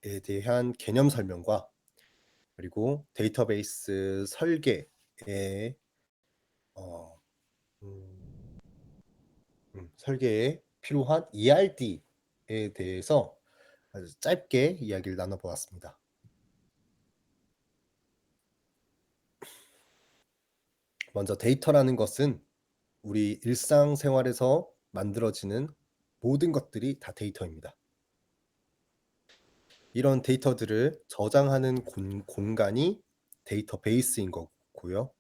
대한 개념 설명과 그리고 데이터베이스 설계에 어 음 설계에 필요한 ERD에 대해서 아주 짧게 이야기를 나눠 보았습니다. 먼저 데이터라는 것은 우리 일상생활에서 만들어지는 모든 것들이 다 데이터입니다. 이런 데이터들을 저장하는 공간이 데이터베이스인 거고요.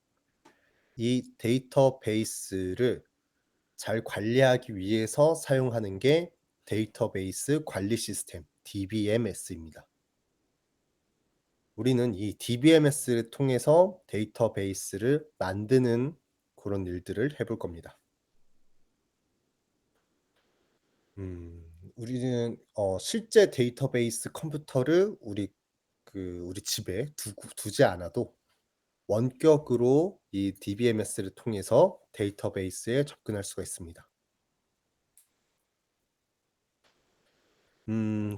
이 데이터베이스를 잘 관리하기 위해서 사용하는 게 데이터베이스 관리 시스템 DBMS입니다. 우리는 이 DBMS를 통해서 데이터베이스를 만드는 그런 일들을 해볼 겁니다. 우리는 실제 데이터베이스 컴퓨터를 우리 집에 두지 않아도 원격으로 이 DBMS를 통해서 데이터베이스에 접근할 수가 있습니다.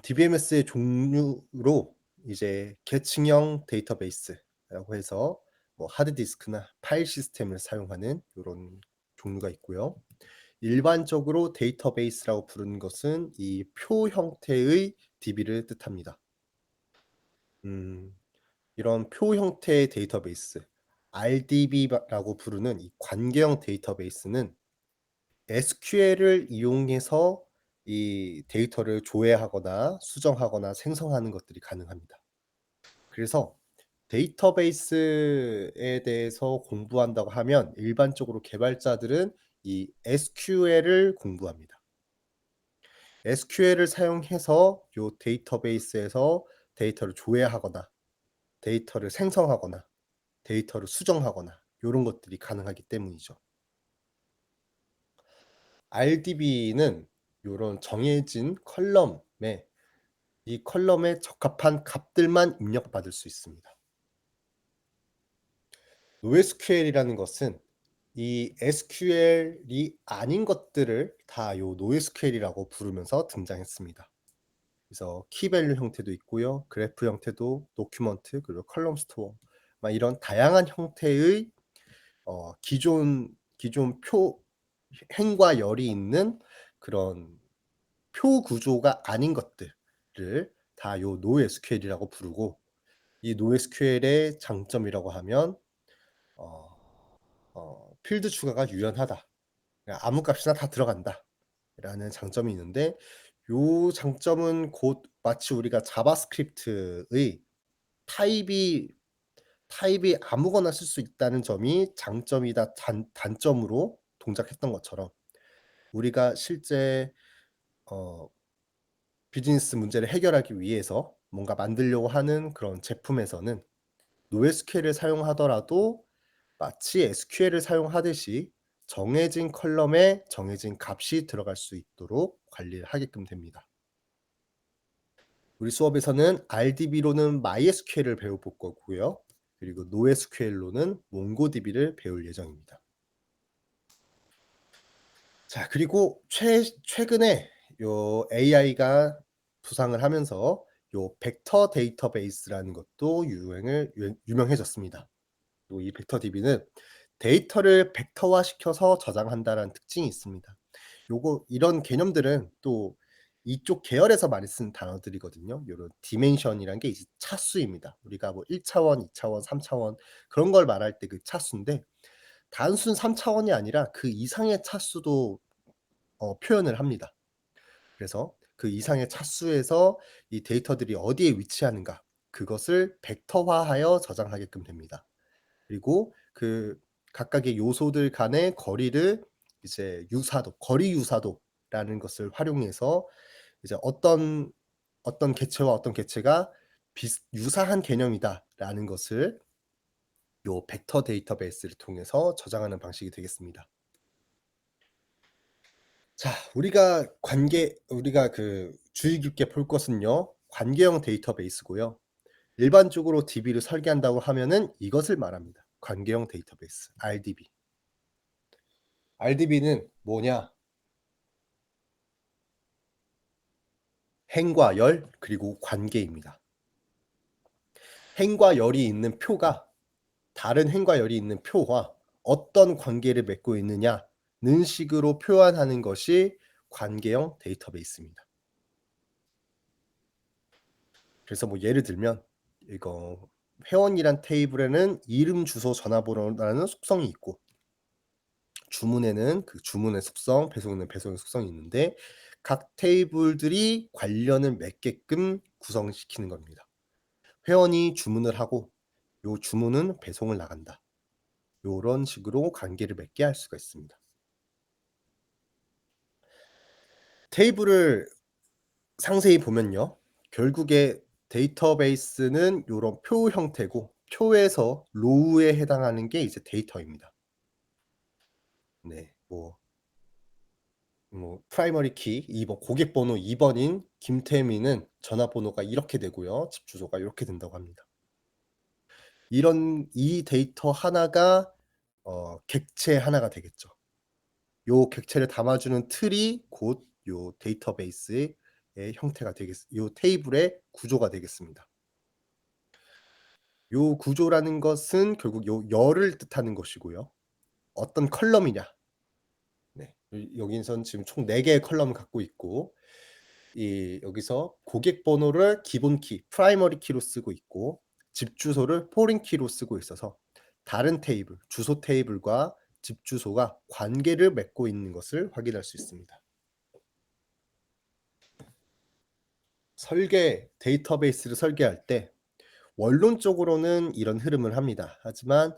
DBMS의 종류로 이제 계층형 데이터베이스라고 해서 뭐 하드디스크나 파일 시스템을 사용하는 요런 종류가 있고요. 일반적으로 데이터베이스라고 부르는 것은 이 표 형태의 DB를 뜻합니다. 음 이런 표 형태의 데이터베이스 RDB라고 부르는 이 관계형 데이터베이스는 SQL을 이용해서 이 데이터를 조회하거나 수정하거나 생성하는 것들이 가능합니다. 그래서 데이터베이스에 대해서 공부한다고 하면 일반적으로 개발자들은 이 SQL을 공부합니다. SQL을 사용해서 요 데이터베이스에서 데이터를 조회하거나 데이터를 생성하거나 데이터를 수정하거나 요런 것들이 가능하기 때문이죠. RDB는 요런 정해진 컬럼에 이 컬럼에 적합한 값들만 입력받을 수 있습니다. NoSQL이라는 것은 이 SQL이 아닌 것들을 다 요 NoSQL이라고 부르면서 등장했습니다. 그래서 키밸류 형태도 있고요. 그래프 형태도 도큐먼트 그리고 컬럼 스토어 막 이런 다양한 형태의 기존 표 행과 열이 있는 그런 표 구조가 아닌 것들을 다 요 NoSQL이라고 부르고 이 NoSQL의 장점이라고 하면 어 필드 추가가 유연하다. 그냥 아무 값이나 다 들어간다라는 장점이 있는데 요 장점은 곧 마치 우리가 자바스크립트의 타입이 타입이 아무거나 쓸 수 있다는 점이 장점이다 단점으로 동작했던 것처럼 우리가 실제 어 비즈니스 문제를 해결하기 위해서 뭔가 만들려고 하는 그런 제품에서는 NoSQL을 사용하더라도 마치 SQL을 사용하듯이 정해진 컬럼에 정해진 값이 들어갈 수 있도록 관리를 하게끔 됩니다. 우리 수업에서는 RDB로는 MySQL을 배워볼 거고요. 그리고 NoSQL로는 MongoDB를 배울 예정입니다. 자, 그리고 최근에 요 AI가 부상을 하면서 요 벡터 데이터베이스라는 것도 유명해졌습니다. 또 이 벡터 DB는 데이터를 벡터화시켜서 저장한다라는 특징이 있습니다. 요거 이런 개념들은 또 이쪽 계열에서 많이 쓰는 단어들이거든요. 요런 디멘션이란 게 이제 차수입니다. 우리가 뭐 1 차원, 2 차원, 3 차원 그런 걸 말할 때 그 차수인데 단순 3 차원이 아니라 그 이상의 차수도 표현을 합니다. 그래서 그 이상의 차수에서 이 데이터들이 어디에 위치하는가 그것을 벡터화하여 저장하게끔 됩니다. 그리고 그 각각의 요소들 간의 거리를 이제 거리 유사도라는 것을 활용해서 이제 어떤 개체와 어떤 개체가 유사한 개념이다라는 것을 요 벡터 데이터베이스를 통해서 저장하는 방식이 되겠습니다. 자, 우리가 그 주의 깊게 볼 것은요. 관계형 데이터베이스고요. 일반적으로 DB를 설계한다고 하면은 이것을 말합니다. 관계형 데이터베이스 RDB. RDB는 뭐냐? 행과 열 그리고 관계입니다. 행과 열이 있는 표가 다른 행과 열이 있는 표와 어떤 관계를 맺고 있느냐는 식으로 표현하는 것이 관계형 데이터베이스입니다. 그래서 뭐 예를 들면 이거 회원이란 테이블에는 이름, 주소, 전화번호라는 속성이 있고 주문에는 그 주문의 속성, 배송에는 배송의 속성이 있는데 각 테이블들이 관련을 맺게끔 구성시키는 겁니다. 회원이 주문을 하고 요 주문은 배송을 나간다. 요런 식으로 관계를 맺게 할 수가 있습니다. 테이블을 상세히 보면요. 결국에 데이터베이스는 요런 표 형태고 표에서 로우에 해당하는 게 이제 데이터입니다. 네. 프라이머리 키 2번 고객 번호 2번인 김태민은 전화번호가 이렇게 되고요. 집 주소가 요렇게 된다고 합니다. 이 데이터 하나가 객체 하나가 되겠죠. 요 객체를 담아주는 틀이 곧 요 데이터베이스의 형태가 요 테이블의 구조가 되겠습니다. 요 구조라는 것은 결국 요 열을 뜻하는 것이고요. 어떤 컬럼이냐. 네. 여기선 지금 총 4 개의 컬럼을 갖고 있고 여기서 고객 번호를 기본 키, 프라이머리 키로 쓰고 있고 집 주소를 포린 키로 쓰고 있어서 다른 테이블, 주소 테이블과 집 주소가 관계를 맺고 있는 것을 확인할 수 있습니다. 데이터베이스를 설계할 때 원론적으로는 이런 흐름을 합니다. 하지만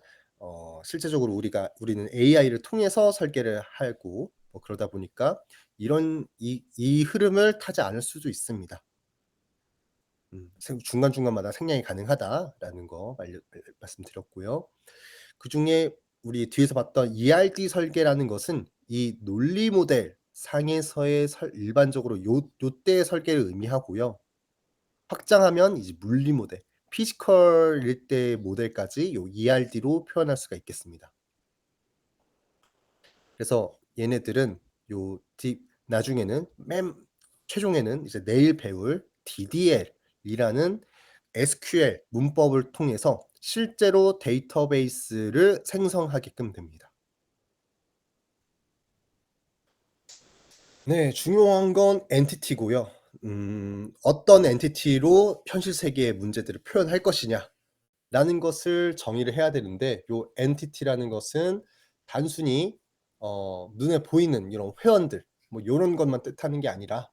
실제적으로 우리는 AI를 통해서 설계를 하고 그러다 보니까 이 흐름을 타지 않을 수도 있습니다. 중간중간마다 생략이 가능하다라는 거 말씀드렸고요. 그중에 우리 뒤에서 봤던 ERD 설계라는 것은 이 논리 모델 상에서의 일반적으로 요때의 설계를 의미하고요. 확장하면 이제 물리 모델, 피지컬일 때 모델까지 요 ERD로 표현할 수가 있겠습니다. 그래서 얘네들은 나중에는 최종에는 이제 내일 배울 DDL이라는 SQL 문법을 통해서 실제로 데이터베이스를 생성하게끔 됩니다. 네, 중요한 건 엔티티고요. 어떤 엔티티로 현실 세계의 문제들을 표현할 것이냐라는 것을 정의를 해야 되는데 요 엔티티라는 것은 단순히 눈에 보이는 이런 회원들 요런 것만 뜻하는 게 아니라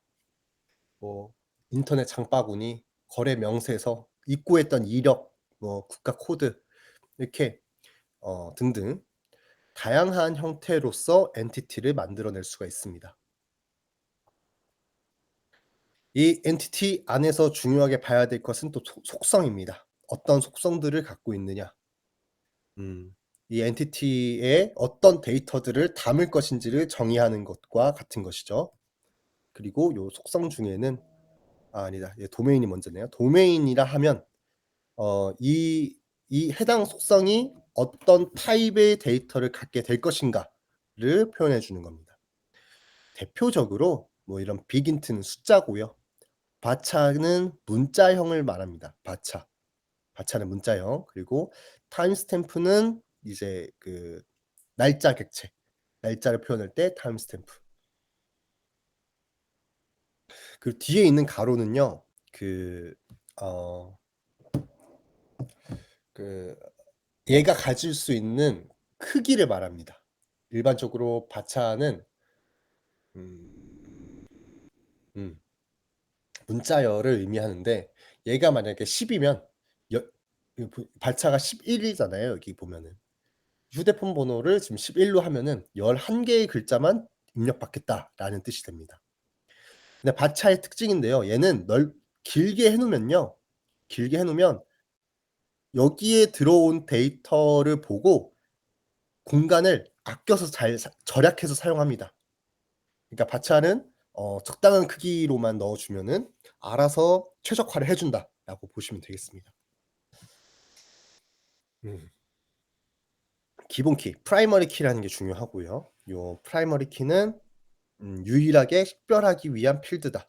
인터넷 장바구니, 거래 명세서, 입고했던 이력, 국가 코드 이렇게 등등 다양한 형태로서 엔티티를 만들어낼 수가 있습니다. 이 엔티티 안에서 중요하게 봐야 될 것은 또 속성입니다. 어떤 속성들을 갖고 있느냐. 이 엔티티에 어떤 데이터들을 담을 것인지를 정의하는 것과 같은 것이죠. 그리고 요 속성 중에는 아니다. 도메인이 먼저네요. 도메인이라 하면 이 해당 속성이 어떤 타입의 데이터를 갖게 될 것인가를 표현해 주는 겁니다. 대표적으로 이런 빅인트는 숫자고요. 바차는 문자형을 말합니다. 바차는 문자형. 그리고 타임스탬프는 이제 그 날짜 객체. 날짜를 표현할 때 타임스탬프. 그 뒤에 있는 가로는요. 얘가 가질 수 있는 크기를 말합니다. 일반적으로 바차는 음, 음, 문자열을 의미하는데 얘가 만약에 10이면 발차가 11이잖아요. 여기 보면은 휴대폰 번호를 지금 11로 하면은 11개의 글자만 입력받겠다라는 뜻이 됩니다. 근데 바차의 특징인데요. 얘는 길게 해놓으면요. 길게 해놓으면 여기에 들어온 데이터를 보고 공간을 아껴서 절약해서 사용합니다. 그러니까 바차는 적당한 크기로만 넣어주면은 알아서 최적화를 해준다라고 보시면 되겠습니다. 기본 키, 프라이머리 키라는 게 중요하고요. 요 프라이머리 키는 유일하게 식별하기 위한 필드다.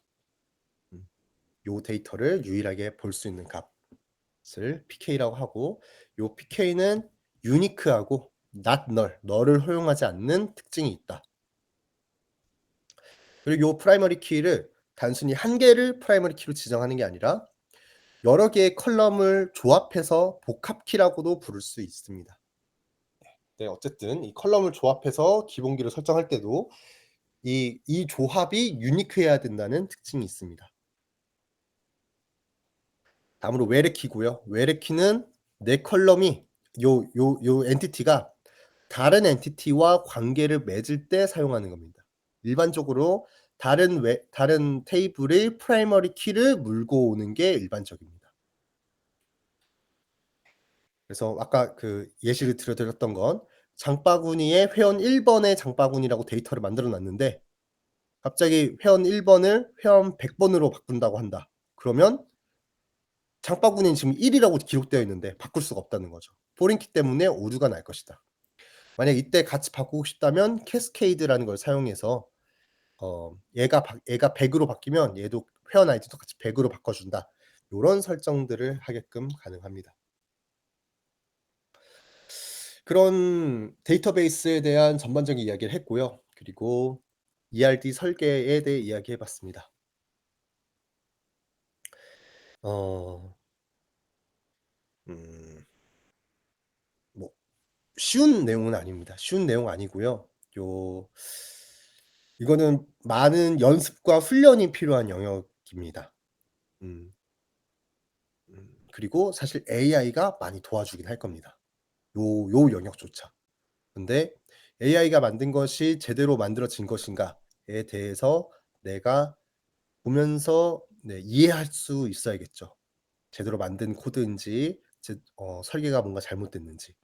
요 데이터를 유일하게 볼 수 있는 값을 PK라고 하고, 요 PK는 unique하고 not null, null을 허용하지 않는 특징이 있다. 그리고 요 프라이머리 키를 단순히 한 개를 프라이머리 키로 지정하는 게 아니라 여러 개의 컬럼을 조합해서 복합 키라고도 부를 수 있습니다. 네, 어쨌든 이 컬럼을 조합해서 기본기를 설정할 때도 이 조합이 유니크해야 된다는 특징이 있습니다. 다음으로 외래 키고요. 외래 키는 내 컬럼이 요 엔티티가 다른 엔티티와 관계를 맺을 때 사용하는 겁니다. 일반적으로 다른 테이블의 프라이머리 키를 물고 오는 게 일반적입니다. 그래서 아까 그 예시를 들어 드렸던 건 장바구니에 회원 1 번의 장바구니라고 데이터를 만들어 놨는데 갑자기 회원 1 번을 회원 100 번으로 바꾼다고 한다. 그러면 장바구니는 지금 1 이라고 기록되어 있는데 바꿀 수가 없다는 거죠. 포린 키 때문에 오류가 날 것이다. 만약 이때 같이 바꾸고 싶다면 캐스케이드라는 걸 사용해서 얘가 100 으로 바뀌면 얘도 회원 아이디도 같이 100 으로 바꿔 준다. 요런 설정들을 하게끔 가능합니다. 그런 데이터베이스에 대한 전반적인 이야기를 했고요. 그리고 ERD 설계에 대해 이야기해 봤습니다. 어 음 뭐 쉬운 내용은 아닙니다. 쉬운 내용 아니고요. 요 이거는 많은 연습과 훈련이 필요한 영역입니다. 음 그리고 사실 AI가 많이 도와주긴 할 겁니다. 요 영역조차. 근데 AI가 만든 것이 제대로 만들어진 것인가에 대해서 내가 보면서 네 이해할 수 있어야겠죠. 제대로 만든 코드인지 설계가 뭔가 잘못됐는지.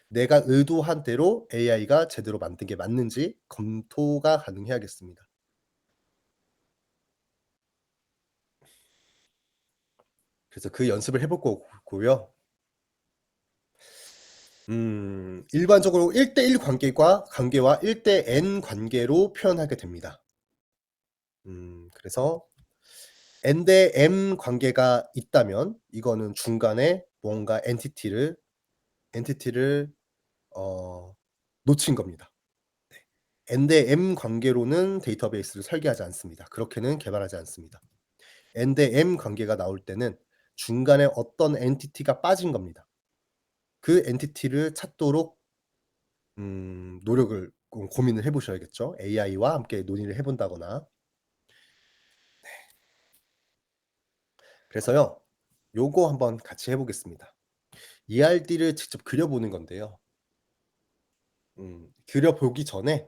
내가 의도한 대로 AI가 제대로 만든 게 맞는지 검토가 가능해야겠습니다. 그래서 그 연습을 해볼 거고요. 일반적으로 1대1 관계와 1대 N 관계로 표현하게 됩니다. 그래서 N 대 M 관계가 있다면 이거는 중간에 뭔가 엔티티를 어 놓친 겁니다. N 대 M 관계로는 데이터베이스를 설계하지 않습니다. 그렇게는 개발하지 않습니다. N 대 M 관계가 나올 때는 중간에 어떤 엔티티가 빠진 겁니다. 그 엔티티를 찾도록 노력을 고민을 해 보셔야겠죠. AI와 함께 논의를 해 본다거나. 그래서요. 요거 한번 같이 해 보겠습니다. ERD를 직접 그려 보는 건데요. 그려 보기 전에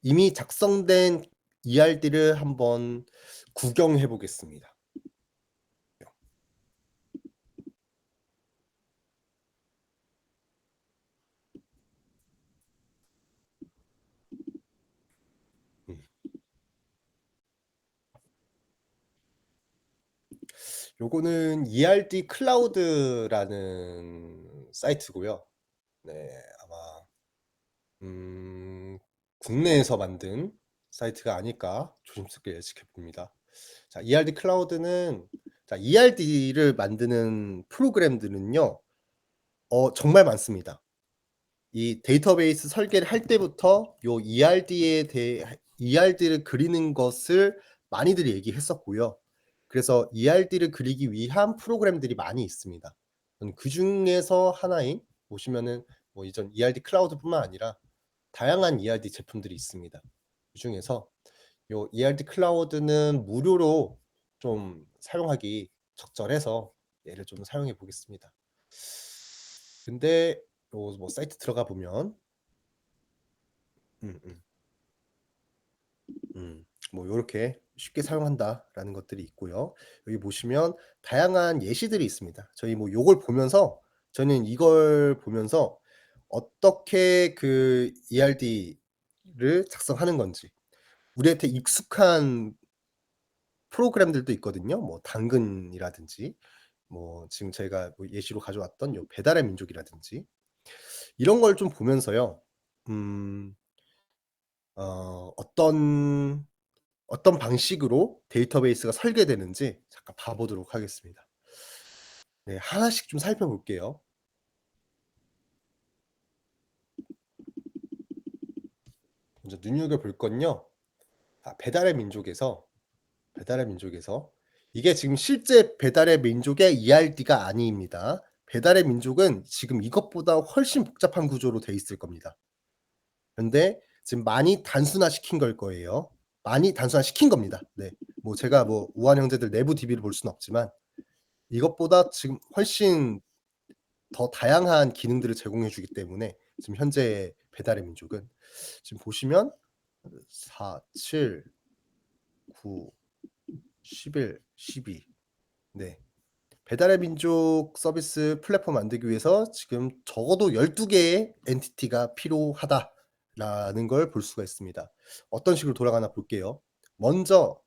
이미 작성된 ERD를 한번 구경해 보겠습니다. 음. 요거는 ERD 클라우드라는 사이트고요. 네. 아마 국내에서 만든 사이트가 아닐까 조심스럽게 예측해 봅니다. 자, ERD 클라우드는 ERD를 만드는 프로그램들은요. 정말 많습니다. 이 데이터베이스 설계를 할 때부터 요 ERD를 그리는 것을 많이들 얘기했었고요. 그래서 ERD를 그리기 위한 프로그램들이 많이 있습니다. 그중에서 하나인 보시면은 뭐 이전 ERD 클라우드뿐만 아니라 다양한 ERD 제품들이 있습니다. 그중에서 요 ERD 클라우드는 무료로 좀 사용하기 적절해서 얘를 좀 사용해 보겠습니다. 근데 요 뭐 사이트 들어가 보면 음음 뭐 요렇게 쉽게 사용한다라는 것들이 있고요. 여기 보시면 다양한 예시들이 있습니다. 저희 뭐 요걸 보면서 저는 이걸 보면서 어떻게 그 ERD를 작성하는 건지 우리한테 익숙한 프로그램들도 있거든요. 뭐 당근이라든지 뭐 지금 제가 뭐 예시로 가져왔던 요 배달의 민족이라든지 이런 걸 좀 보면서요. 음 어떤 어떤 방식으로 데이터베이스가 설계되는지 잠깐 봐 보도록 하겠습니다. 네. 하나씩 좀 살펴볼게요. 먼저 눈여겨볼 건요. 배달의 민족에서 이게 지금 실제 배달의 민족의 ERD가 아닙니다. 배달의 민족은 지금 이것보다 훨씬 복잡한 구조로 돼 있을 겁니다. 근데 지금 많이 단순화시킨 걸 거예요. 많이 단순화시킨 겁니다. 네. 뭐 제가 뭐 우한 형제들 내부 DB를 볼 수는 없지만 이것보다 지금 훨씬 더 다양한 기능들을 제공해 주기 때문에 지금 현재 배달의 민족은 지금 보시면 4, 7, 9, 11, 12 네. 배달의 민족 서비스 플랫폼 만들기 위해서 지금 적어도 12 개의 엔티티가 필요하다라는 걸 볼 수가 있습니다. 어떤 식으로 돌아가나 볼게요. 먼저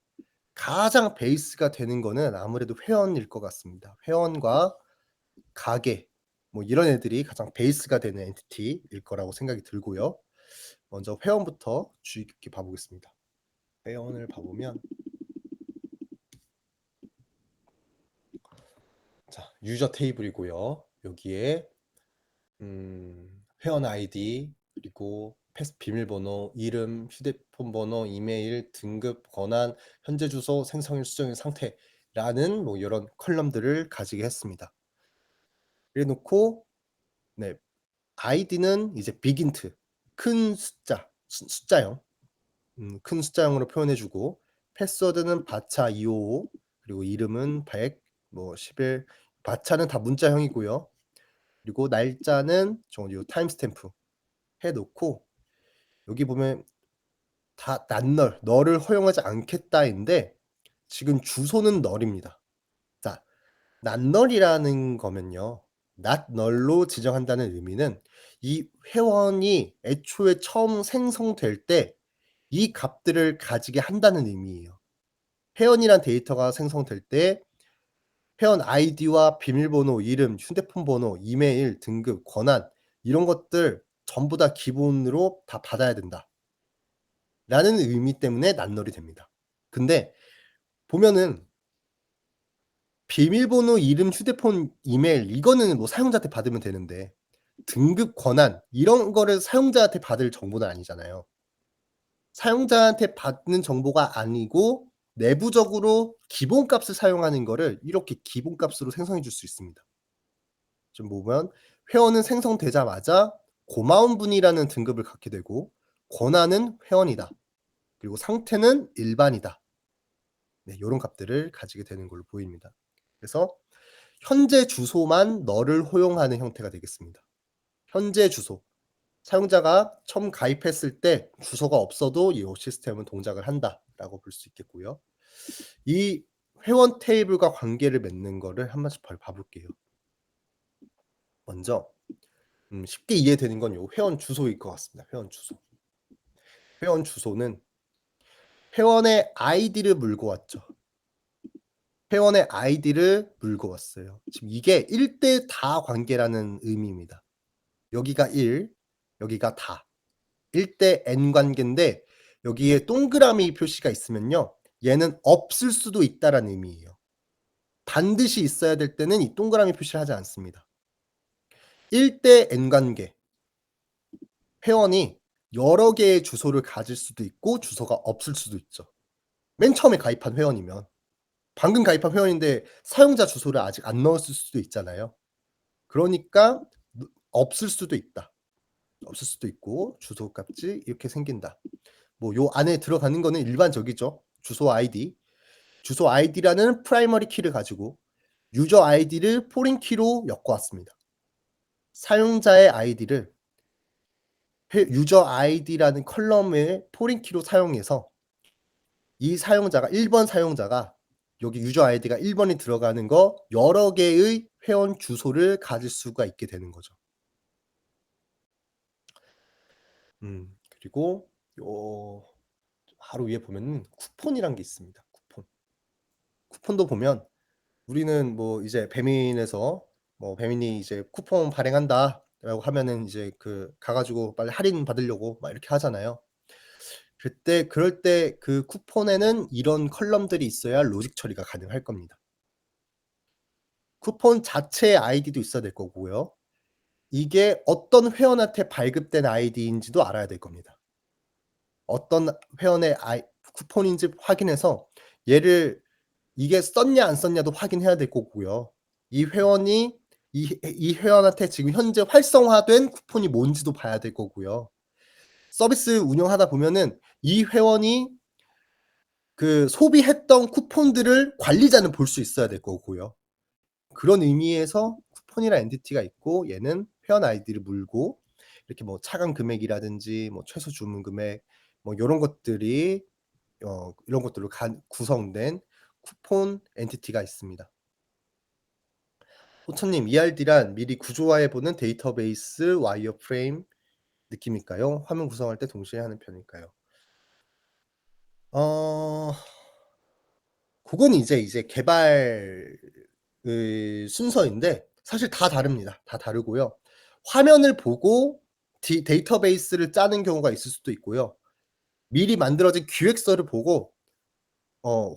가장 베이스가 되는 거는 아무래도 회원일 것 같습니다. 회원과 가게 뭐 이런 애들이 가장 베이스가 되는 엔티티일 거라고 생각이 들고요. 먼저 회원부터 주의 깊게 봐 보겠습니다. 회원을 봐 보면 자 유저 테이블이고요. 여기에 회원 아이디 그리고 패스 비밀번호, 이름, 휴대폰 번호, 이메일, 등급, 권한, 현재 주소, 생성일, 수정일 상태라는 뭐 이런 컬럼들을 가지게 했습니다. 그래 놓고 네. 아이디는 이제 빅인트 큰 숫자, 숫자형 큰 숫자형으로 표현해 주고 패스워드는 바차 255 그리고 이름은 100 뭐 11 바차는 다 문자형이고요. 그리고 날짜는 요 타임 스탬프 해 놓고 여기 보면 다 낱널 "너를 허용하지 않겠다."인데 지금 주소는 널입니다. 자 낱널이라는 거면요. not null로 지정한다는 의미는 이 회원이 애초에 처음 생성될 때 이 값들을 가지게 한다는 의미예요. 회원이란 데이터가 생성될 때 회원 아이디와 비밀번호, 이름, 휴대폰 번호, 이메일, 등급, 권한 이런 것들 전부 다 기본으로 다 받아야 된다라는 의미 때문에 낱널이 됩니다. 근데 보면은 비밀번호, 이름, 휴대폰, 이메일 이거는 뭐 사용자한테 받으면 되는데 등급 권한 이런 거를 사용자한테 받을 정보는 아니잖아요. 사용자한테 받는 정보가 아니고 내부적으로 기본값을 사용하는 거를 이렇게 기본값으로 생성해 줄 수 있습니다. 지금 보면 회원은 생성되자마자 고마운 분이라는 등급을 갖게 되고 권한은 회원이다. 그리고 상태는 일반이다. 네 요런 값들을 가지게 되는 걸로 보입니다. 그래서 현재 주소만 너를 호용하는 형태가 되겠습니다. 현재 주소. 사용자가 처음 가입했을 때 주소가 없어도 이 시스템은 동작을 한다라고 볼 수 있겠고요. 이 회원 테이블과 관계를 맺는 거를 한 번씩 봐 볼게요. 먼저 쉽게 이해되는 건 요 회원 주소일 것 같습니다. 회원 주소. 회원 주소는 회원의 아이디를 물고 왔죠. 회원의 아이디를 물고 왔어요. 지금 이게 1대 다 관계라는 의미입니다. 여기가 1 여기가 다. 1대 n 관계인데 여기에 동그라미 표시가 있으면요. 얘는 없을 수도 있다라는 의미예요. 반드시 있어야 될 때는 이 동그라미 표시를 하지 않습니다. 1대 n 관계. 회원이 여러 개의 주소를 가질 수도 있고 주소가 없을 수도 있죠. 맨 처음에 가입한 회원이면. 방금 가입한 회원인데 사용자 주소를 아직 안 넣었을 수도 있잖아요. 그러니까 없을 수도 있다. 없을 수도 있고 주소 값이 이렇게 생긴다. 뭐 요 안에 들어가는 거는 일반적이죠. 주소 아이디. 주소 아이디라는 프라이머리 키를 가지고 유저 아이디를 포린 키로 엮어 왔습니다. 사용자의 아이디를 유저 아이디라는 컬럼의 포린 키로 사용해서 이 사용자가 1번 사용자가 여기 유저 아이디가 1 번이 들어가는 거 여러 개의 회원 주소를 가질 수가 있게 되는 거죠. 그리고 요 바로 위에 보면은 쿠폰이란 게 있습니다. 쿠폰. 쿠폰도 보면 우리는 뭐 이제 배민에서 뭐 "배민이 이제 쿠폰 발행한다."라고 하면은 이제 그 가 가지고 빨리 할인 받으려고 막 이렇게 하잖아요. 그럴 때 그 쿠폰에는 이런 컬럼들이 있어야 로직 처리가 가능할 겁니다. 쿠폰 자체의 아이디도 있어야 될 거고요. 이게 어떤 회원한테 발급된 아이디인지도 알아야 될 겁니다. 어떤 회원의 쿠폰인지 확인해서 얘를 이게 썼냐 안 썼냐도 확인해야 될 거고요. 이 회원이 이 회원한테 지금 현재 활성화된 쿠폰이 뭔지도 봐야 될 거고요. 서비스 운영하다 보면은 이 회원이 그 소비했던 쿠폰들을 관리자는 볼 수 있어야 될 거고요. 그런 의미에서 쿠폰이라는 엔티티가 있고 얘는 회원 아이디를 물고 이렇게 뭐 차감 금액이라든지 뭐 최소 주문 금액 뭐 요런 것들이 이런 것들로 구성된 쿠폰 엔티티가 있습니다. 호천님, ERD란 미리 구조화해 보는 데이터베이스 와이어프레임 느낌일까요? 화면 구성할 때 동시에 하는 편일까요? 어 그건 이제 개발의 순서인데 사실 다 다릅니다. 다 다르고요. 화면을 보고 데이터베이스를 짜는 경우가 있을 수도 있고요. 미리 만들어진 기획서를 보고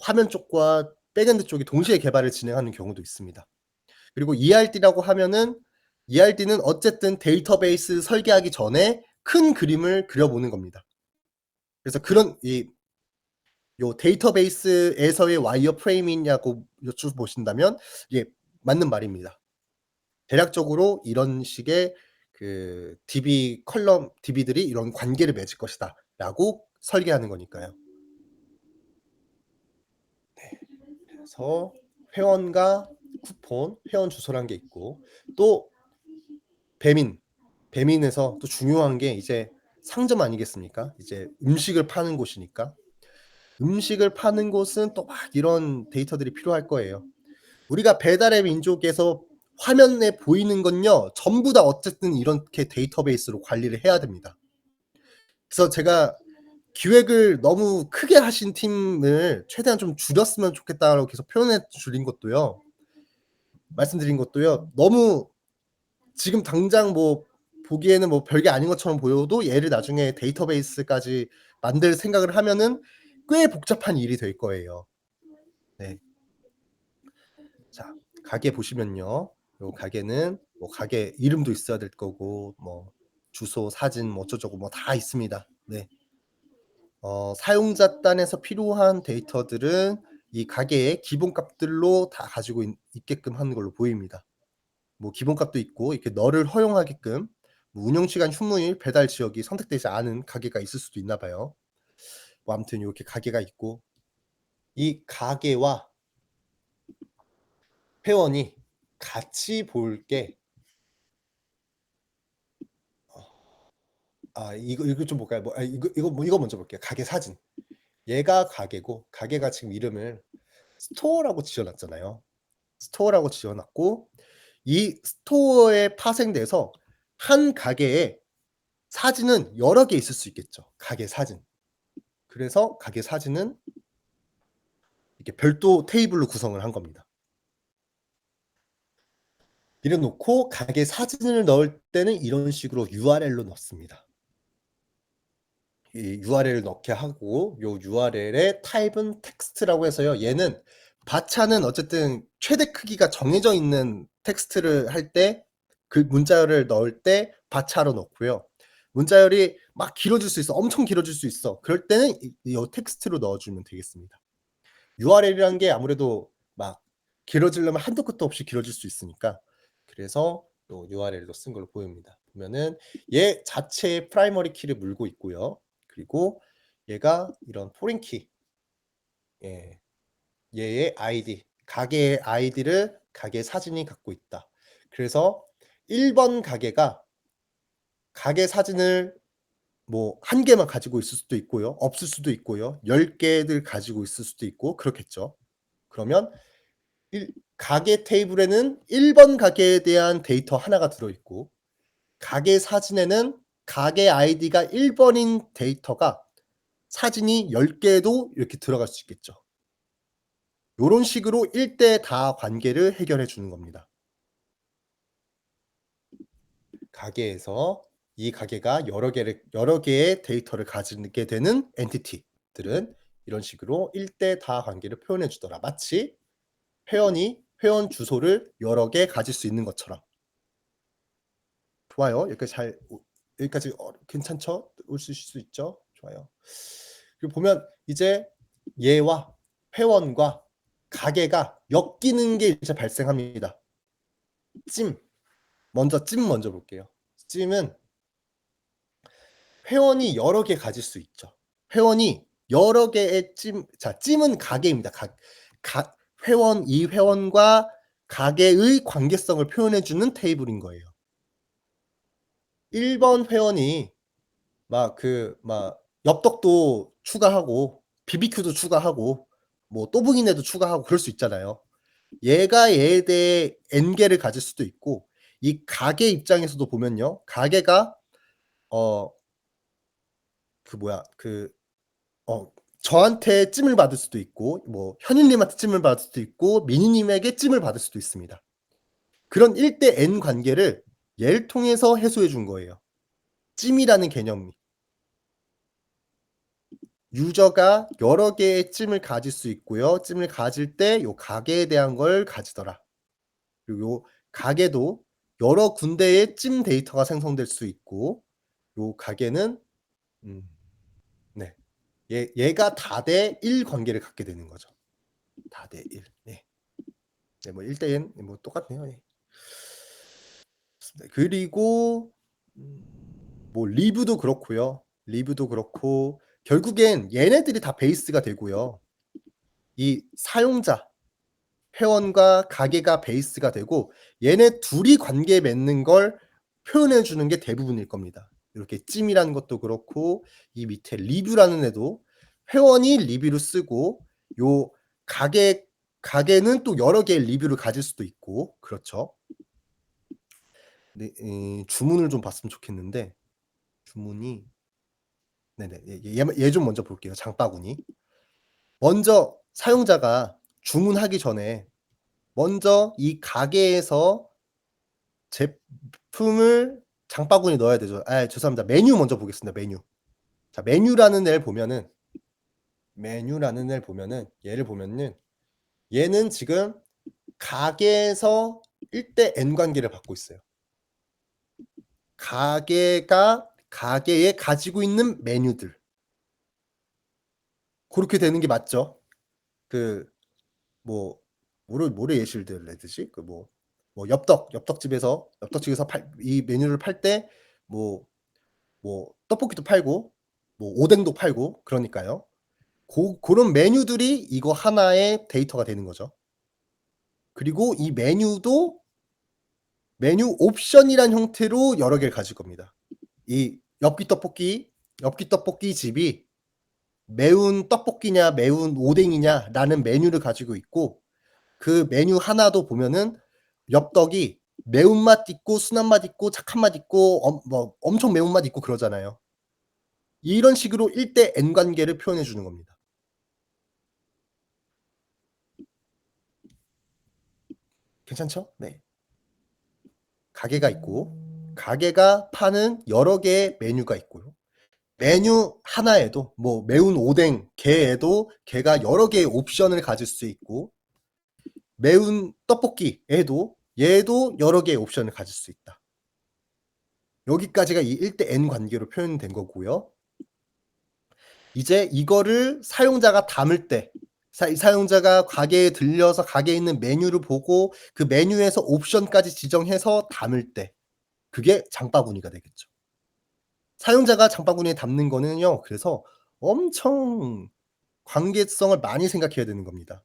화면 쪽과 백엔드 쪽이 동시에 개발을 진행하는 경우도 있습니다. 그리고 ERD라고 하면은 ERD는 어쨌든 데이터베이스 설계하기 전에 큰 그림을 그려보는 겁니다. 그래서 그런 요 데이터베이스에서의 와이어프레임이냐고 여쭤보신다면 예, 맞는 말입니다. 대략적으로 이런 식의 그 DB들이 이런 관계를 맺을 것이다라고 설계하는 거니까요. 그래서 회원과 쿠폰, 회원 주소란 게 있고 또 배민에서 또 중요한 게 이제 상점 아니겠습니까? 이제 음식을 파는 곳이니까. 음식을 파는 곳은 또 막 이런 데이터들이 필요할 거예요. 우리가 배달의 민족에서 화면에 보이는 건요, 전부 다 어쨌든 이렇게 데이터베이스로 관리를 해야 됩니다. 그래서 제가 기획을 너무 크게 하신 팀을 최대한 좀 줄였으면 좋겠다라고 계속 말씀드린 것도요, 너무 지금 당장 뭐 보기에는 뭐 별게 아닌 것처럼 보여도 얘를 나중에 데이터베이스까지 만들 생각을 하면은 꽤 복잡한 일이 될 거예요. 네. 자, 가게 보시면요. 요 가게는 뭐 가게 이름도 있어야 될 거고 뭐 주소, 사진 뭐 어쩌고저쩌고 뭐 다 있습니다. 네. 사용자 단에서 필요한 데이터들은 이 가게의 기본값들로 다 가지고 있게끔 하는 걸로 보입니다. 뭐 기본값도 있고 이렇게 너를 허용하게끔 뭐 운영 시간 휴무일 배달 지역이 선택되지 않은 가게가 있을 수도 있나 봐요. 뭐 아무튼 요렇게 가게가 있고 이 가게와 회원이 같이 볼 게 이거 좀 볼까요? 뭐 이거 먼저 볼게요. 가게 사진. 얘가 가게고 가게가 지금 이름을 스토어라고 지어 놨잖아요. 스토어라고 지어 놨고 이 스토어에 파생돼서 한 가게에 사진은 여러 개 있을 수 있겠죠. 가게 사진. 그래서 가게 사진은 이렇게 별도 테이블로 구성을 한 겁니다. 이래 놓고 가게 사진을 넣을 때는 이런 식으로 URL로 넣습니다. 이 URL을 넣게 하고 요 URL의 타입은 텍스트라고 해서요. 얘는 바차는 어쨌든 최대 크기가 정해져 있는 텍스트를 할 때 그 문자열을 넣을 때 바차로 넣고요. 문자열이 막 길어질 수 있어. 엄청 길어질 수 있어. 그럴 때는 요 텍스트로 넣어 주면 되겠습니다. URL이라는 게 아무래도 막 길어지려면 한도 끝도 없이 길어질 수 있으니까 그래서 요 URL로 쓴 걸로 보입니다. 보면은 얘 자체의 프라이머리 키를 물고 있고요. 그리고 얘가 이런 포린 키, 예, 얘의 아이디, 가게의 아이디를 가게 사진이 갖고 있다. 그래서 1번 가게가 가게 사진을 뭐 1개만 가지고 있을 수도 있고요. 없을 수도 있고요. 10개를 가지고 있을 수도 있고 그렇겠죠. 그러면 가게 테이블에는 1번 가게에 대한 데이터 하나가 들어있고 가게 사진에는 가게 아이디가 1번인 데이터가 사진이 10개도 이렇게 들어갈 수 있겠죠. 요런 식으로 1대 다 관계를 해결해 주는 겁니다. 가게에서 이 가게가 여러 개의 데이터를 가지게 되는 엔티티들은 이런 식으로 1대 다 관계를 표현해 주더라. 마치 회원이 회원 주소를 여러 개 가질 수 있는 것처럼. 좋아요. 여기까지 괜찮죠? 오실 수 있죠? 좋아요. 그리고 보면 이제 얘와 회원과 가게가 엮이는 게 이제 발생합니다. 찜. 찜 먼저 볼게요. 찜은 회원이 여러 개 가질 수 있죠. 회원이 여러 개의 찜은 가게입니다. 이 회원과 가게의 관계성을 표현해 주는 테이블인 거예요. 1번 회원이 막 엽떡도 추가하고 비비큐도 추가하고 뭐 또봉이네도 추가하고 그럴 수 있잖아요. 얘가 얘에 대해 N개를 가질 수도 있고 이 가게 입장에서도 보면요. 가게가 어 그 뭐야 그 어 저한테 찜을 받을 수도 있고 뭐 현일님한테 찜을 받을 수도 있고 미니님에게 찜을 받을 수도 있습니다. 그런 1대 N 관계를 얘를 통해서 해소해 준 거예요. 찜이라는 개념이. 유저가 여러 개의 찜을 가질 수 있고요. 찜을 가질 때 요 가게에 대한 걸 가지더라. 그리고 요 가게도 여러 군데의 찜 데이터가 생성될 수 있고 요 가게는 음 네. 얘가 다대 1 관계를 갖게 되는 거죠. 다대 1. 네. 네 뭐 1대 N 뭐 똑같네요. 예. 네 그리고 뭐 리뷰도 그렇고요. 리뷰도 그렇고 결국엔 얘네들이 다 베이스가 되고요. 이 사용자 회원과 가게가 베이스가 되고 얘네 둘이 관계 맺는 걸 표현해 주는 게 대부분일 겁니다. 이렇게 찜이라는 것도 그렇고 이 밑에 리뷰라는 애도 회원이 리뷰를 쓰고 요 가게 가게는 또 여러 개의 리뷰를 가질 수도 있고 그렇죠. 네 주문을 좀 봤으면 좋겠는데 주문이 네네. 얘 좀 먼저 볼게요, 장바구니. 먼저 사용자가 주문하기 전에 먼저 이 가게에서 제품을 장바구니에 넣어야 되죠. 죄송합니다. 메뉴 먼저 보겠습니다, 메뉴. 자 메뉴라는 애를 보면은 얘를 보면은 얘는 지금 가게에서 1대 N 관계를 받고 있어요. 가게가 가게에 가지고 있는 메뉴들. 고렇게 되는 게 맞죠? 그 뭐 뭐를 예시를 들어야 되지? 엽떡집에서 이 메뉴를 팔 때 뭐 떡볶이도 팔고 뭐 오뎅도 팔고 그러니까요. 고런 메뉴들이 이거 하나의 데이터가 되는 거죠. 그리고 이 메뉴도 메뉴 옵션이란 형태로 여러 개를 가질 겁니다. 이 엽기 떡볶이 집이 매운 떡볶이냐 매운 오뎅이냐라는 메뉴를 가지고 있고 그 메뉴 하나도 보면은 엽떡이 매운맛 있고 순한 맛 있고 착한 맛 있고 엄청 매운맛 있고 그러잖아요. 이런 식으로 1대 N 관계를 표현해 주는 겁니다. 괜찮죠? 네. 가게가 있고 가게가 파는 여러 개의 메뉴가 있고요. 메뉴 하나에도 뭐 매운 오뎅 걔에도 걔가 여러 개의 옵션을 가질 수 있고 매운 떡볶이에도 얘도 여러 개의 옵션을 가질 수 있다. 여기까지가 이 1대 N 관계로 표현된 거고요. 이제 이거를 사용자가 담을 때 사용자가 가게에 들려서 가게에 있는 메뉴를 보고 그 메뉴에서 옵션까지 지정해서 담을 때 그게 장바구니가 되겠죠. 사용자가 장바구니에 담는 거는요. 그래서 엄청 관계성을 많이 생각해야 되는 겁니다.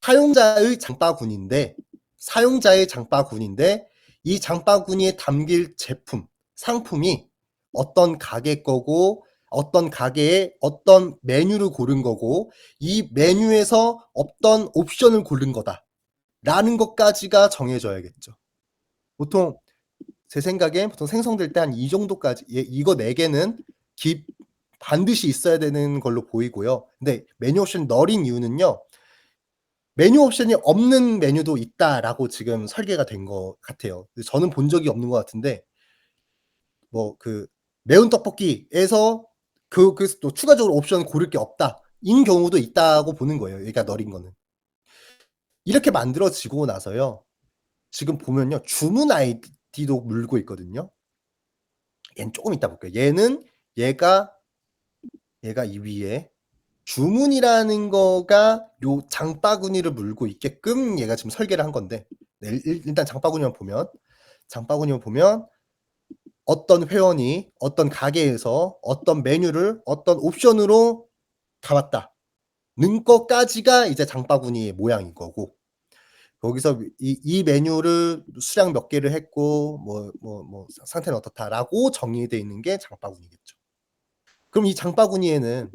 사용자의 장바구니인데 사용자의 장바구니인데 이 장바구니에 담길 제품, 상품이 어떤 가게 거고 어떤 가게에 어떤 메뉴를 고른 거고 이 메뉴에서 어떤 옵션을 고른 거다라는 것까지가 정해져야겠죠. 보통 제 생각엔 보통 생성될 때 한 이 정도까지 이거 4 개는 기 반드시 있어야 되는 걸로 보이고요. 근데 메뉴 옵션 널인 이유는요. 메뉴 옵션이 없는 메뉴도 있다라고 지금 설계가 된 것 같아요. 저는 본 적이 없는 것 같은데 뭐 그 매운 떡볶이에서 그래서 또 추가적으로 옵션 고를 게 없다.인 경우도 있다고 보는 거예요, 얘가 너린 거는. 이렇게 만들어지고 나서요. 지금 보면요. 주문 아이디도 물고 있거든요. 얘는 쪼금 이따 볼게요. 얘가 이 위에 주문이라는 거가 요 장바구니를 물고 있게끔 얘가 지금 설계를 한 건데, 네, 일단 장바구니만 보면 어떤 회원이 어떤 가게에서 어떤 메뉴를 어떤 옵션으로 담았다는 것까지가 이제 장바구니의 모양인 거고, 거기서 이 메뉴를 수량 몇 개를 했고 상태는 어떻다라고 정리되어 있는 게 장바구니겠죠. 그럼 이 장바구니에는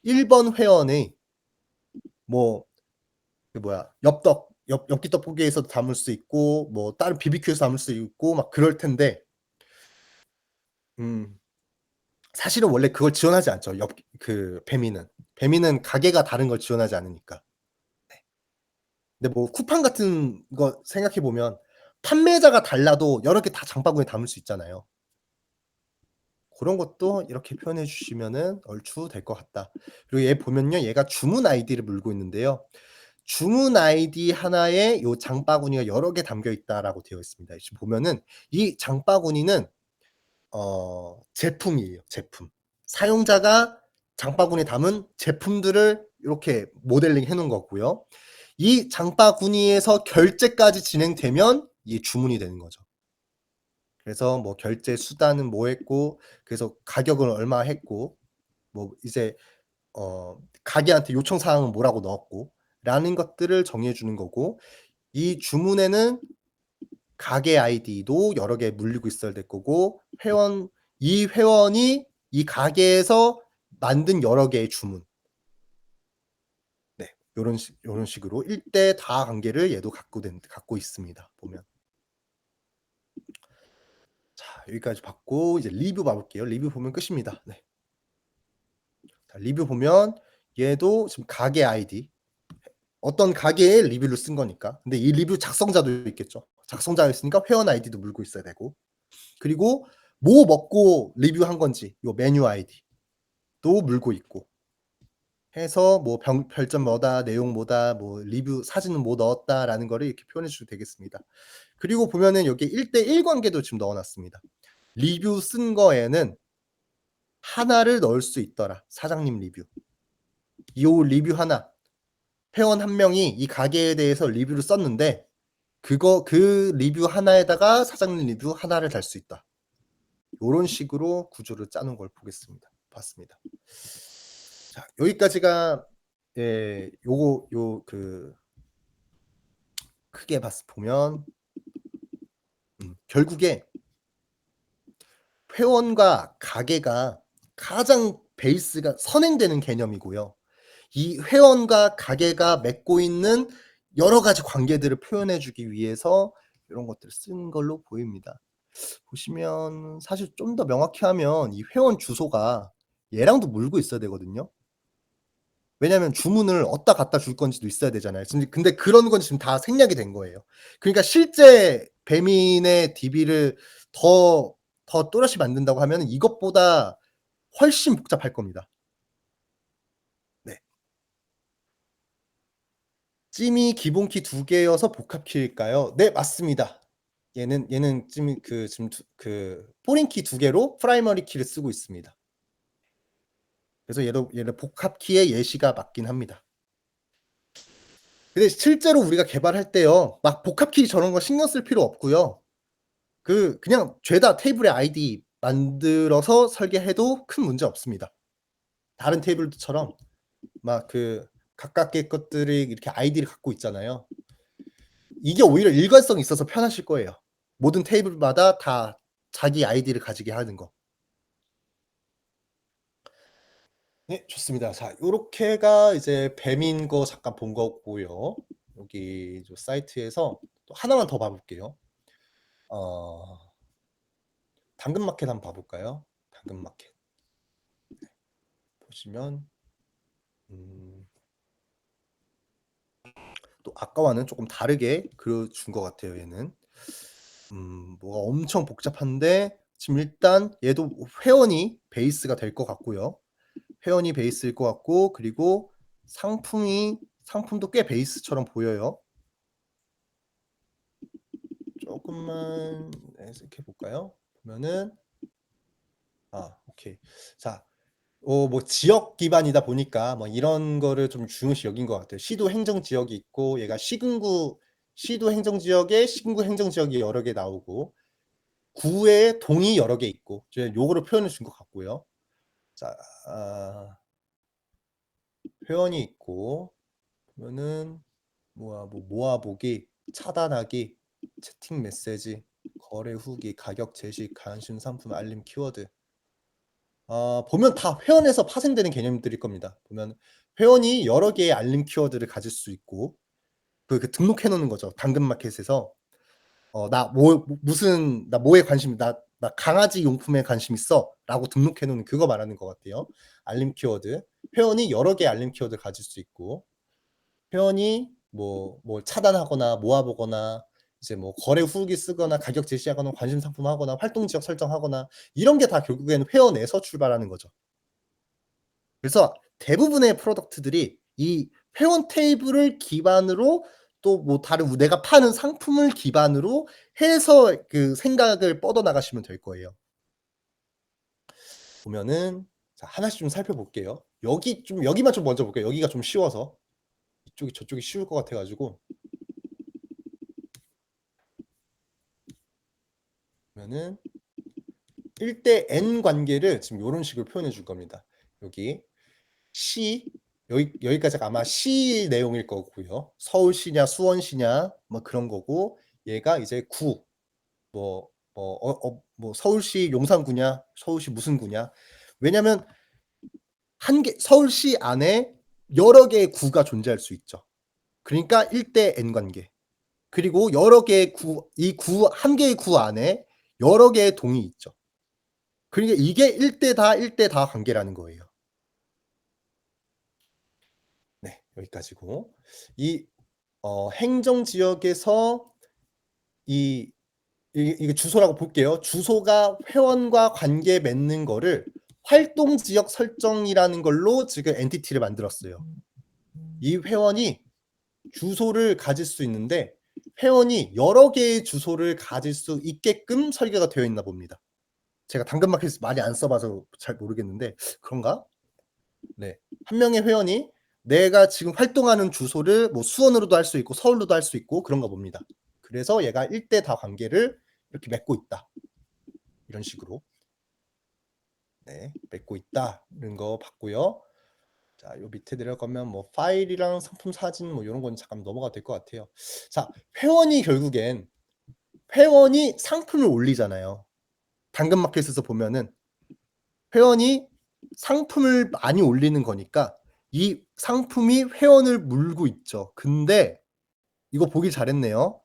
1번 회원의 뭐 그 뭐야 엽기 떡볶이에서도 담을 수 있고 뭐 다른 비비큐에서 담을 수 있고 막 그럴 텐데, 음 사실은 원래 그걸 지원하지 않죠. 엽 그 배미는. 배미는 가게가 다른 걸 지원하지 않으니까. 근데 뭐 쿠팡 같은 거 생각해 보면 판매자가 달라도 여러 개 다 장바구니에 담을 수 있잖아요. 고런 것도 이렇게 표현해 주시면은 얼추 될 것 같다. 그리고 얘 보면요. 얘가 주문 아이디를 물고 있는데요. 주문 아이디 하나에 요 장바구니가 여러 개 담겨 있다라고 되어 있습니다. 지금 보면은 이 장바구니는 제품이에요, 제품. 사용자가 장바구니에 담은 제품들을 요렇게 모델링 해 놓은 거고요. 이 장바구니에서 결제까지 진행되면 이게 주문이 되는 거죠. 그래서 뭐 결제 수단은 뭐 했고, 그래서 가격은 얼마 했고, 뭐 이제 가게한테 요청 사항은 뭐라고 넣었고 라는 것들을 정의해 주는 거고, 이 주문에는 가게 아이디도 여러 개 물리고 있어야 될 거고, 이 회원이 이 가게에서 만든 여러 개의 주문. 네. 요런 식으로 1대 다 관계를 얘도 갖고 있습니다, 보면. 자, 여기까지 봤고 이제 리뷰 봐 볼게요. 리뷰 보면 끝입니다. 네. 자, 리뷰 보면 얘도 지금 가게 아이디, 어떤 가게의 리뷰를 쓴 거니까. 근데 이 리뷰 작성자도 있겠죠. 작성자가 있으니까 회원 아이디도 물고 있어야 되고. 그리고 뭐 먹고 리뷰한 건지 요 메뉴 아이디도 물고 있고 해서 뭐 병 별점 뭐다, 내용 뭐다, 뭐 리뷰 사진은 뭐 넣었다라는 거를 이렇게 표현해 주셔도 되겠습니다. 그리고 보면은 여기 1대1 관계도 지금 넣어 놨습니다. 리뷰 쓴 거에는 하나를 넣을 수 있더라. 사장님 리뷰. 요 리뷰 하나, 회원 한 명이 이 가게에 대해서 리뷰를 썼는데 그 리뷰 하나에다가 사장님 리뷰 하나를 달 수 있다. 요런 식으로 구조를 짜 놓은 걸 봤습니다. 자, 여기까지가 요거 크게 보면 결국에 회원과 가게가 가장 베이스가 선행되는 개념이고요. 이 회원과 가게가 맺고 있는 여러 가지 관계들을 표현해 주기 위해서 요런 것들을 쓴 걸로 보입니다. 보시면 사실 좀 더 명확히 하면 이 회원 주소가 얘랑도 물고 있어야 되거든요. 왜냐하면 주문을 어디다 갖다 줄 건지도 있어야 되잖아요. 근데 그런 건 지금 다 생략이 된 거예요. 그러니까 실제 배민의 DB를 더 또렷이 만든다고 하면은 이것보다 훨씬 복잡할 겁니다. 네. 찜이 기본 키 2 개여서 복합 키일까요? 네, 맞습니다. 얘는 찜이 지금 포린 키 2 개로 프라이머리 키를 쓰고 있습니다. 그래서 얘를 복합 키의 예시가 맞긴 합니다. 근데 실제로 우리가 개발할 때요. 막 복합 키 저런 거 신경 쓸 필요 없고요. 그냥 죄다 테이블에 아이디 만들어서 설계해도 큰 문제 없습니다. 다른 테이블처럼 막 각각의 것들이 이렇게 아이디를 갖고 있잖아요. 이게 오히려 일관성이 있어서 편하실 거예요. 모든 테이블마다 다 자기 아이디를 가지게 하는 거. 네, 좋습니다. 자, 요렇게가 이제 뱀인 거 잠깐 본 거고요. 여기 사이트에서 또 하나만 더 봐 볼게요. 어 당근마켓 한번 봐 볼까요? 당근마켓. 보시면 음 또 아까와는 쪼끔 다르게 그려 준 것 같아요, 얘는. 뭐가 엄청 복잡한데 지금 일단 얘도 회원이 베이스가 될 것 같고요. 회원이 베이스일 것 같고, 그리고 상품도 꽤 베이스처럼 보여요. 쪼끔만 해석해 볼까요? 보면은 오케이. 자, 뭐 지역 기반이다 보니까 뭐 이런 거를 좀 중요시 여긴 것 같아요. 시도 행정 지역이 있고, 얘가 시도 행정 지역에 시군구 행정 지역이 여러 개 나오고, 구에 동이 여러 개 있고, 이제 요거를 표현해 준 것 같고요. 자, 회원이 있고, 보면은 모아보기, 차단하기, 채팅 메시지, 거래 후기, 가격 제시, 관심 상품 알림 키워드. 보면 다 회원에서 파생되는 개념들일 겁니다. 보면 회원이 여러 개의 알림 키워드를 가질 수 있고, 등록해 놓는 거죠. 당근마켓에서 나 무슨 나 뭐에 관심 나 강아지 용품에 관심 있어라고 등록해 놓는 그거 말하는 것 같아요. 알림 키워드. 회원이 여러 개의 알림 키워드를 가질 수 있고, 회원이 뭘 차단하거나 모아보거나, 이제 뭐 거래 후기 쓰거나 가격 제시하거나 관심 상품 하거나 활동 지역 설정하거나, 이런 게 다 결국에는 회원에서 출발하는 거죠. 그래서 대부분의 프로덕트들이 이 회원 테이블을 기반으로, 또 뭐 다른 내가 파는 상품을 기반으로 해서 그 생각을 뻗어 나가시면 될 거예요. 보면은 자, 하나씩 좀 살펴볼게요. 여기만 좀 먼저 볼게요. 여기가 좀 쉬워서. 저쪽이 쉬울 것 같아 가지고. 보면은 1대 N 관계를 지금 요런 식으로 표현해 줄 겁니다. 여기 시, 여기까지가 아마 시 내용일 거고요. 서울시냐 수원시냐 뭐 그런 거고, 얘가 이제 구, 서울시 용산구냐 서울시 무슨 구냐. 왜냐면 서울시 안에 여러 개의 구가 존재할 수 있죠. 그러니까 1대 N 관계. 그리고 여러 개의 한 개의 구 안에 여러 개의 동이 있죠. 그러니까 이게 1대 다 관계라는 거예요. 네, 여기까지고. 이 행정 지역에서 이게 주소라고 볼게요. 주소가 회원과 관계 맺는 거를 활동 지역 설정이라는 걸로 지금 엔티티를 만들었어요. 이 회원이 주소를 가질 수 있는데, 회원이 여러 개의 주소를 가질 수 있게끔 설계가 되어 있나 봅니다. 제가 당근마켓에서 많이 안 써봐서 잘 모르겠는데, 그런가? 네. 한 명의 회원이 내가 지금 활동하는 주소를 뭐 수원으로도 할 수 있고 서울로도 할 수 있고 그런가 봅니다. 그래서 얘가 1대 다 관계를 이렇게 맺고 있다. 이런 식으로. 네. 맺고 있다는 거 봤고요. 자, 요 밑에 내려가면 뭐 파일이랑 상품 사진 뭐 요런 건 잠깐 넘어가도 될 것 같아요. 자, 결국엔 회원이 상품을 올리잖아요. 당근마켓에서 보면은 회원이 상품을 많이 올리는 거니까 이 상품이 회원을 물고 있죠. 근데 이거 보길 잘했네요.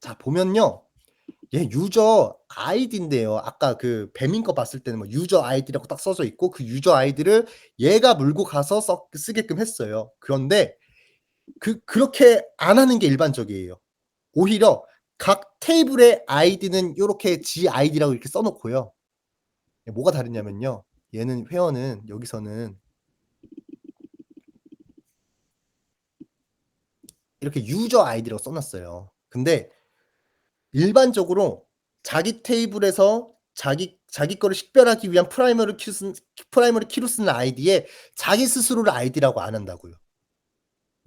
자, 보면요. 얘 유저 아이디인데요. 아까 그 배민 거 봤을 때는 뭐 유저 아이디라고 딱 써져 있고, 그 유저 아이디를 얘가 물고 가서 쓰게끔 했어요. 그런데 그렇게 안 하는 게 일반적이에요. 오히려 각 테이블의 아이디는 요렇게 지 아이디라고 이렇게 써 놓고요. 뭐가 다르냐면요. 얘는 회원은 여기서는 이렇게 유저 아이디라고 써 놨어요. 근데 일반적으로 자기 테이블에서 자기 거를 식별하기 위한 프라이머리 키로 쓰는 아이디에 자기 스스로를 아이디라고 안 한다고요.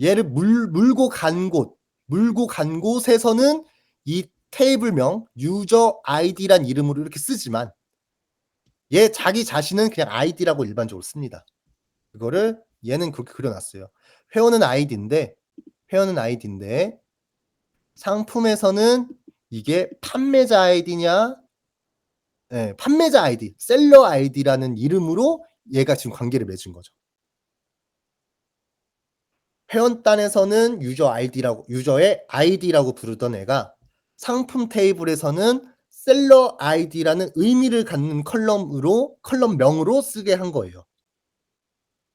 얘를 물고 간 곳에서는 이 테이블명 유저 아이디란 이름으로 이렇게 쓰지만, 얘 자기 자신은 그냥 아이디라고 일반적으로 씁니다. 그거를 얘는 그렇게 그려 놨어요. 회원은 아이디인데 상품에서는 이게 판매자 아이디냐, 판매자 아이디, 셀러 아이디라는 이름으로 얘가 지금 관계를 맺은 거죠. 회원단에서는 유저의 아이디라고 부르던 애가 상품 테이블에서는 셀러 아이디라는 의미를 갖는 컬럼명으로 쓰게 한 거예요.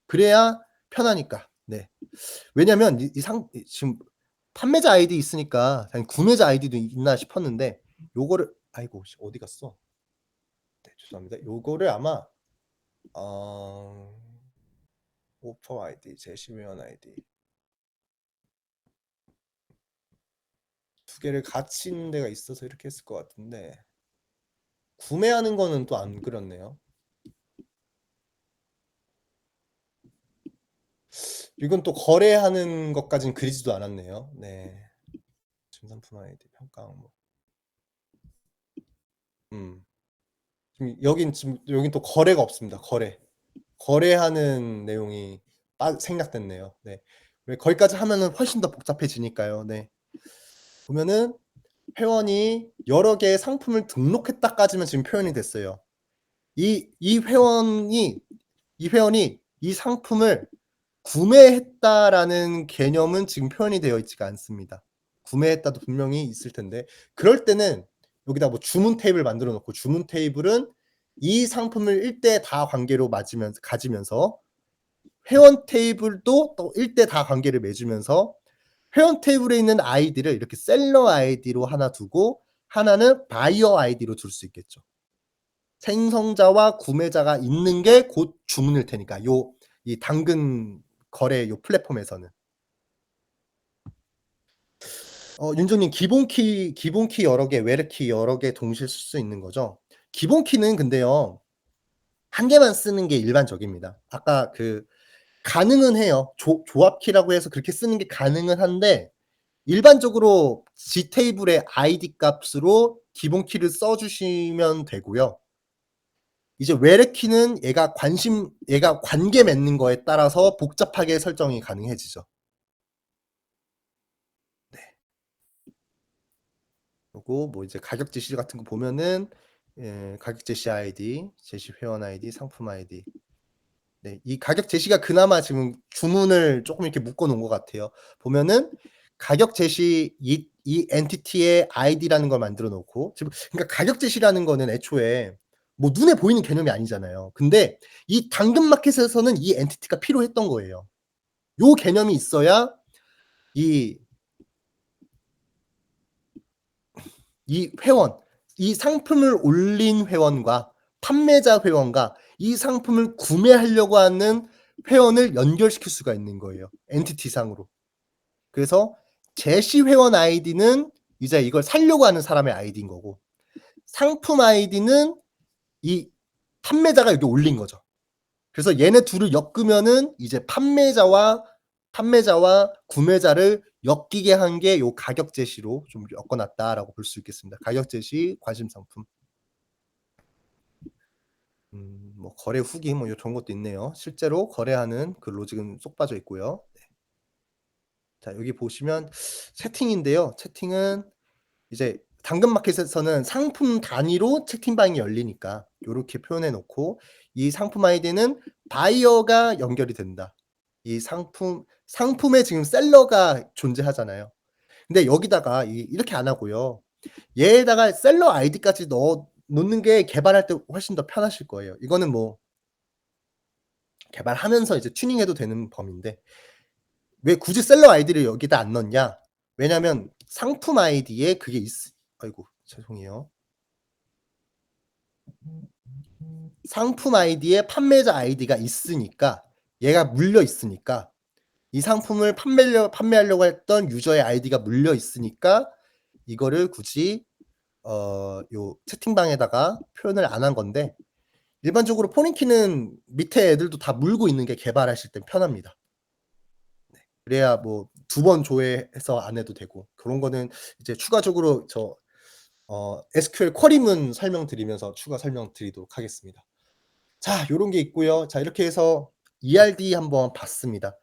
그래야 편하니까. 네. 왜냐면 지금 판매자 아이디 있으니까 구매자 아이디도 있나 싶었는데, 요거를 어디 갔어? 네 죄송합니다. 요거를 아마 어 오퍼 아이디, 제시 회원 아이디 두 개를 같이 있는 데가 있어서 이렇게 했을 것 같은데 구매하는 거는 또 안 그렸네요. 이건 또 거래하는 것까진 그리지도 않았네요. 네. 증상품 아이디 평가 항목. 지금 여긴 또 거래가 없습니다. 거래하는 내용이 생략됐네요. 네. 왜 거기까지 하면은 훨씬 더 복잡해지니까요. 네. 보면은 회원이 여러 개의 상품을 등록했다까지만 지금 표현이 됐어요. 이 회원이 이 상품을 구매했다라는 개념은 지금 표현이 되어 있지가 않습니다. 구매했다도 분명히 있을 텐데 그럴 때는 여기다 뭐 주문 테이블 만들어 놓고 주문 테이블은 이 상품을 1대 다 관계로 가지면서 회원 테이블도 또 1대 다 관계를 맺으면서 회원 테이블에 있는 아이디를 이렇게 셀러 아이디로 하나 두고 하나는 바이어 아이디로 둘 수 있겠죠. 생성자와 구매자가 있는 게 곧 주문일 테니까 이 당근 거래 요 플랫폼에서는. 윤종님 기본 키 여러 개, 외래 키 여러 개 동시에 쓸 수 있는 거죠? 기본 키는 근데요. 한 개만 쓰는 게 일반적입니다. 아까 가능은 해요. 조합 키라고 해서 그렇게 쓰는 게 가능은 한데 일반적으로 G테이블의 아이디 값으로 기본 키를 써 주시면 되고요. 이제 외래 키는 얘가 관계 맺는 거에 따라서 복잡하게 설정이 가능해지죠. 네. 요거 뭐 이제 가격 제시 같은 거 보면은 가격 제시 아이디, 제시 회원 아이디, 상품 아이디. 네. 이 가격 제시가 그나마 지금 주문을 쪼끔 이렇게 묶어 놓은 것 같아요. 보면은 가격 제시 이 엔티티의 아이디라는 걸 만들어 놓고 지금 그러니까 가격 제시라는 거는 애초에 뭐 눈에 보이는 개념이 아니잖아요. 근데 이 당근마켓에서는 이 엔티티가 필요했던 거예요. 요 개념이 있어야 이 회원, 이 상품을 올린 회원과 판매자 회원과 이 상품을 구매하려고 하는 회원을 연결시킬 수가 있는 거예요. 엔티티상으로. 그래서 제시 회원 아이디는 이제 이걸 사려고 하는 사람의 아이디인 거고 상품 아이디는 이 판매자가 여기 올린 거죠. 그래서 얘네 둘을 엮으면은 이제 판매자와 구매자를 엮이게 한 게 요 가격 제시로 좀 엮어 놨다라고 볼 수 있겠습니다. 가격 제시, 관심 상품. 뭐 거래 후기 뭐 저런 것도 있네요. 실제로 거래하는 그 로직은 쏙 빠져 있고요. 네. 자 여기 보시면 채팅인데요. 채팅은 이제 당근마켓에서는 상품 단위로 채팅방이 열리니까 요렇게 표현해 놓고 이 상품 아이디는 바이어가 연결이 된다. 이 상품에 지금 셀러가 존재하잖아요. 근데 여기다가 이렇게 안 하고요. 얘에다가 셀러 아이디까지 넣어 놓는 게 개발할 때 훨씬 더 편하실 거예요. 이거는 뭐 개발하면서 이제 튜닝해도 되는 범위인데 왜 굳이 셀러 아이디를 여기다 안 넣냐? 왜냐면 상품 아이디에 그게 아이고 죄송해요. 상품 아이디에 판매자 아이디가 있으니까 얘가 물려 있으니까 이 상품을 판매하려고 했던 유저의 아이디가 물려 있으니까 이거를 굳이 요 채팅방에다가 표현을 안 한 건데 일반적으로 포린키는 밑에 애들도 다 물고 있는 게 개발하실 땐 편합니다. 네. 그래야 뭐 2번 조회해서 안 해도 되고 그런 거는 이제 추가적으로 SQL 쿼리문 설명드리면서 추가 설명드리도록 하겠습니다. 자 요런 게 있고요. 자 이렇게 해서 ERD 한번 봤습니다.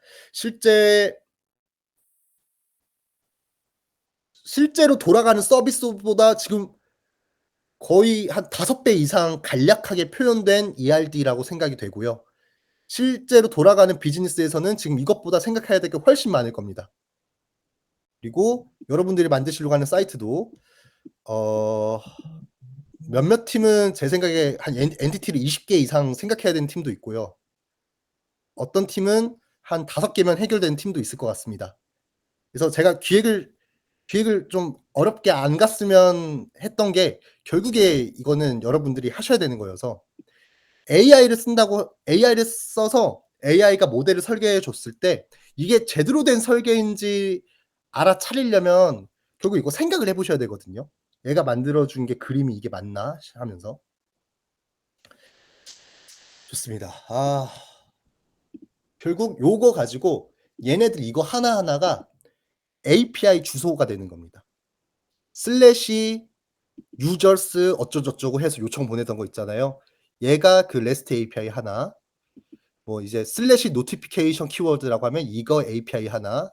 실제로 돌아가는 서비스보다 지금 거의 한 5배 이상 간략하게 표현된 ERD라고 생각이 되고요. 실제로 돌아가는 비즈니스에서는 지금 이것보다 생각해야 될 게 훨씬 많을 겁니다. 그리고 여러분들이 만드시려고 하는 사이트도 어 몇몇 팀은 제 생각에 한 엔티티를 20개 이상 생각해야 되는 팀도 있고요. 어떤 팀은 한 5개면 해결되는 팀도 있을 것 같습니다. 그래서 제가 기획을 기획을 좀 어렵게 안 갔으면 했던 게 결국에 이거는 여러분들이 하셔야 되는 거여서 AI를 써서 AI가 모델을 설계해 줬을 때 이게 제대로 된 설계인지 알아차리려면 결국 이거 생각을 해 보셔야 되거든요. '얘가 만들어 준 게 그림이 이게 맞나?' 하면서. 좋습니다. 결국 요거 가지고 얘네들 이거 하나하나가 API 주소가 되는 겁니다. 슬래시 유저스 어쩌고저쩌고 해서 요청 보내던 거 있잖아요. 얘가 그 REST API 하나, 뭐 이제 슬래시 노티피케이션 키워드라고 하면 이거 API 하나,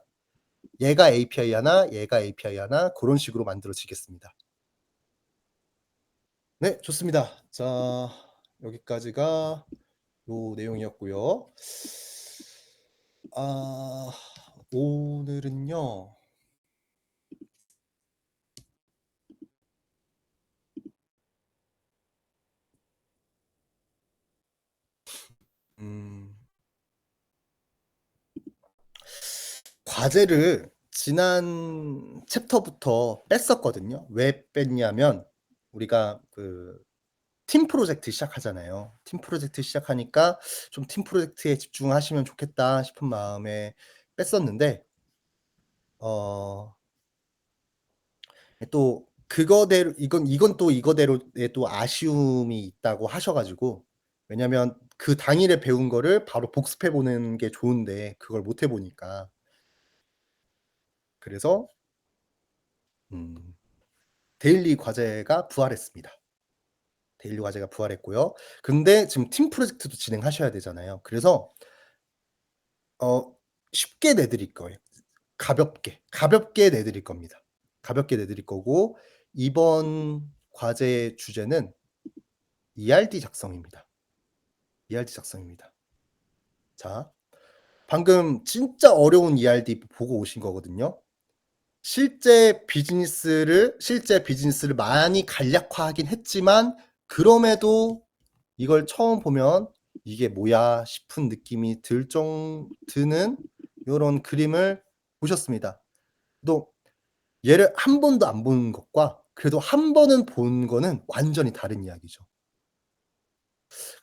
얘가 API 하나, 얘가 API 하나 고런 식으로 만들어지겠습니다. 네, 좋습니다. 자, 여기까지가 요 내용이었고요. 아 오늘은요. 음 과제를 지난 챕터부터 뺐었거든요. 왜 뺐냐면 우리가 그 팀 프로젝트 시작하잖아요. 팀 프로젝트 시작하니까 좀 '팀 프로젝트에 집중하시면 좋겠다.' 싶은 마음에 뺐었는데 어 또 그거대로 이건 또 이거대로의 또 아쉬움이 있다고 하셔 가지고, 왜냐면 그 당일에 배운 거를 바로 복습해 보는 게 좋은데 그걸 못해 보니까. 그래서 음 데일리 과제가 부활했습니다. 데일리 과제가 부활했고요. 근데 지금 팀 프로젝트도 진행하셔야 되잖아요. 그래서 어 쉽게 내 드릴 거예요. 가볍게 내 드릴 겁니다. 가볍게 내 드릴 거고, 이번 과제의 주제는 ERD 작성입니다. ERD 작성입니다. 자, 방금 진짜 어려운 ERD 보고 오신 거거든요. 실제 비즈니스를 많이 간략화하긴 했지만 그럼에도 이걸 처음 보면 '이게 뭐야?' 싶은 느낌이 드는 요런 그림을 보셨습니다. 또 얘를 한 번도 안 본 것과 그래도 한 번은 본 거는 완전히 다른 이야기죠.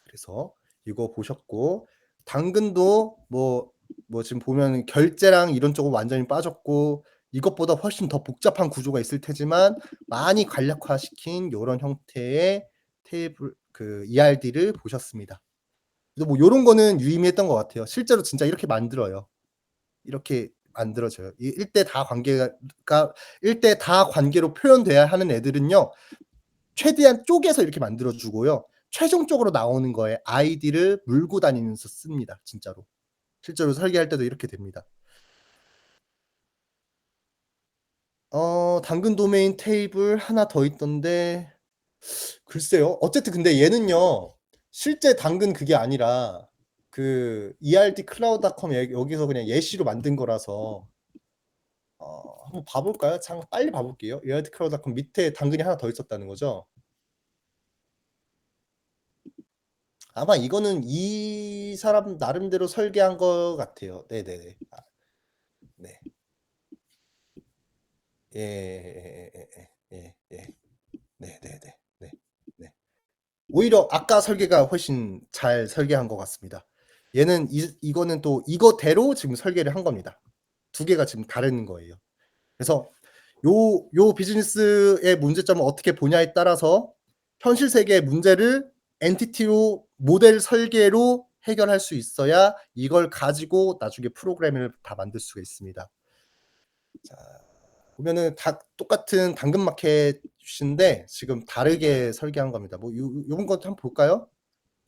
그래서 이거 보셨고, 당근도 뭐 지금 보면은 결제랑 이런 쪽은 완전히 빠졌고 이것보다 훨씬 더 복잡한 구조가 있을 테지만 많이 간략화시킨 요런 형태의 테이블 그 ERD를 보셨습니다. 그래서 뭐 요런 거는 유의미했던 것 같아요. 실제로 진짜 이렇게 만들어요. 이렇게 만들어져요. 이 1대 다 관계로 표현돼야 하는 애들은요, 최대한 쪼개서 이렇게 만들어 주고요. 최종적으로 나오는 거에 아이디를 물고 다니면서 씁니다, 진짜로. 실제로 설계할 때도 이렇게 됩니다. 당근 도메인 테이블 하나 더 있던데 글쎄요. 어쨌든 근데 얘는요, 실제 당근 그게 아니라 그 ERD 클라우드닷컴 여기서 그냥 예시로 만든 거라서 한번 봐 볼까요? 잠깐 빨리 봐 볼게요. ERD 클라우드닷컴 밑에 당근이 하나 더 있었다는 거죠? 아마 이거는 이 사람 나름대로 설계한 것 같아요. 네네네. 네. 예예예예예예. 예. 네네네. 네. 네. 오히려 아까 설계가 훨씬 잘 설계한 것 같습니다. 얘는 이거는 또 이거대로 지금 설계를 한 겁니다. 두 개가 지금 다른 거예요. 그래서 요 비즈니스의 문제점을 어떻게 보냐에 따라서 현실 세계의 문제를 엔티티로 모델 설계로 해결할 수 있어야 이걸 가지고 나중에 프로그램을 다 만들 수가 있습니다. 자, 보면은 다 똑같은 당근마켓인데 지금 다르게 설계한 겁니다. 뭐 요번 것도 한번 볼까요?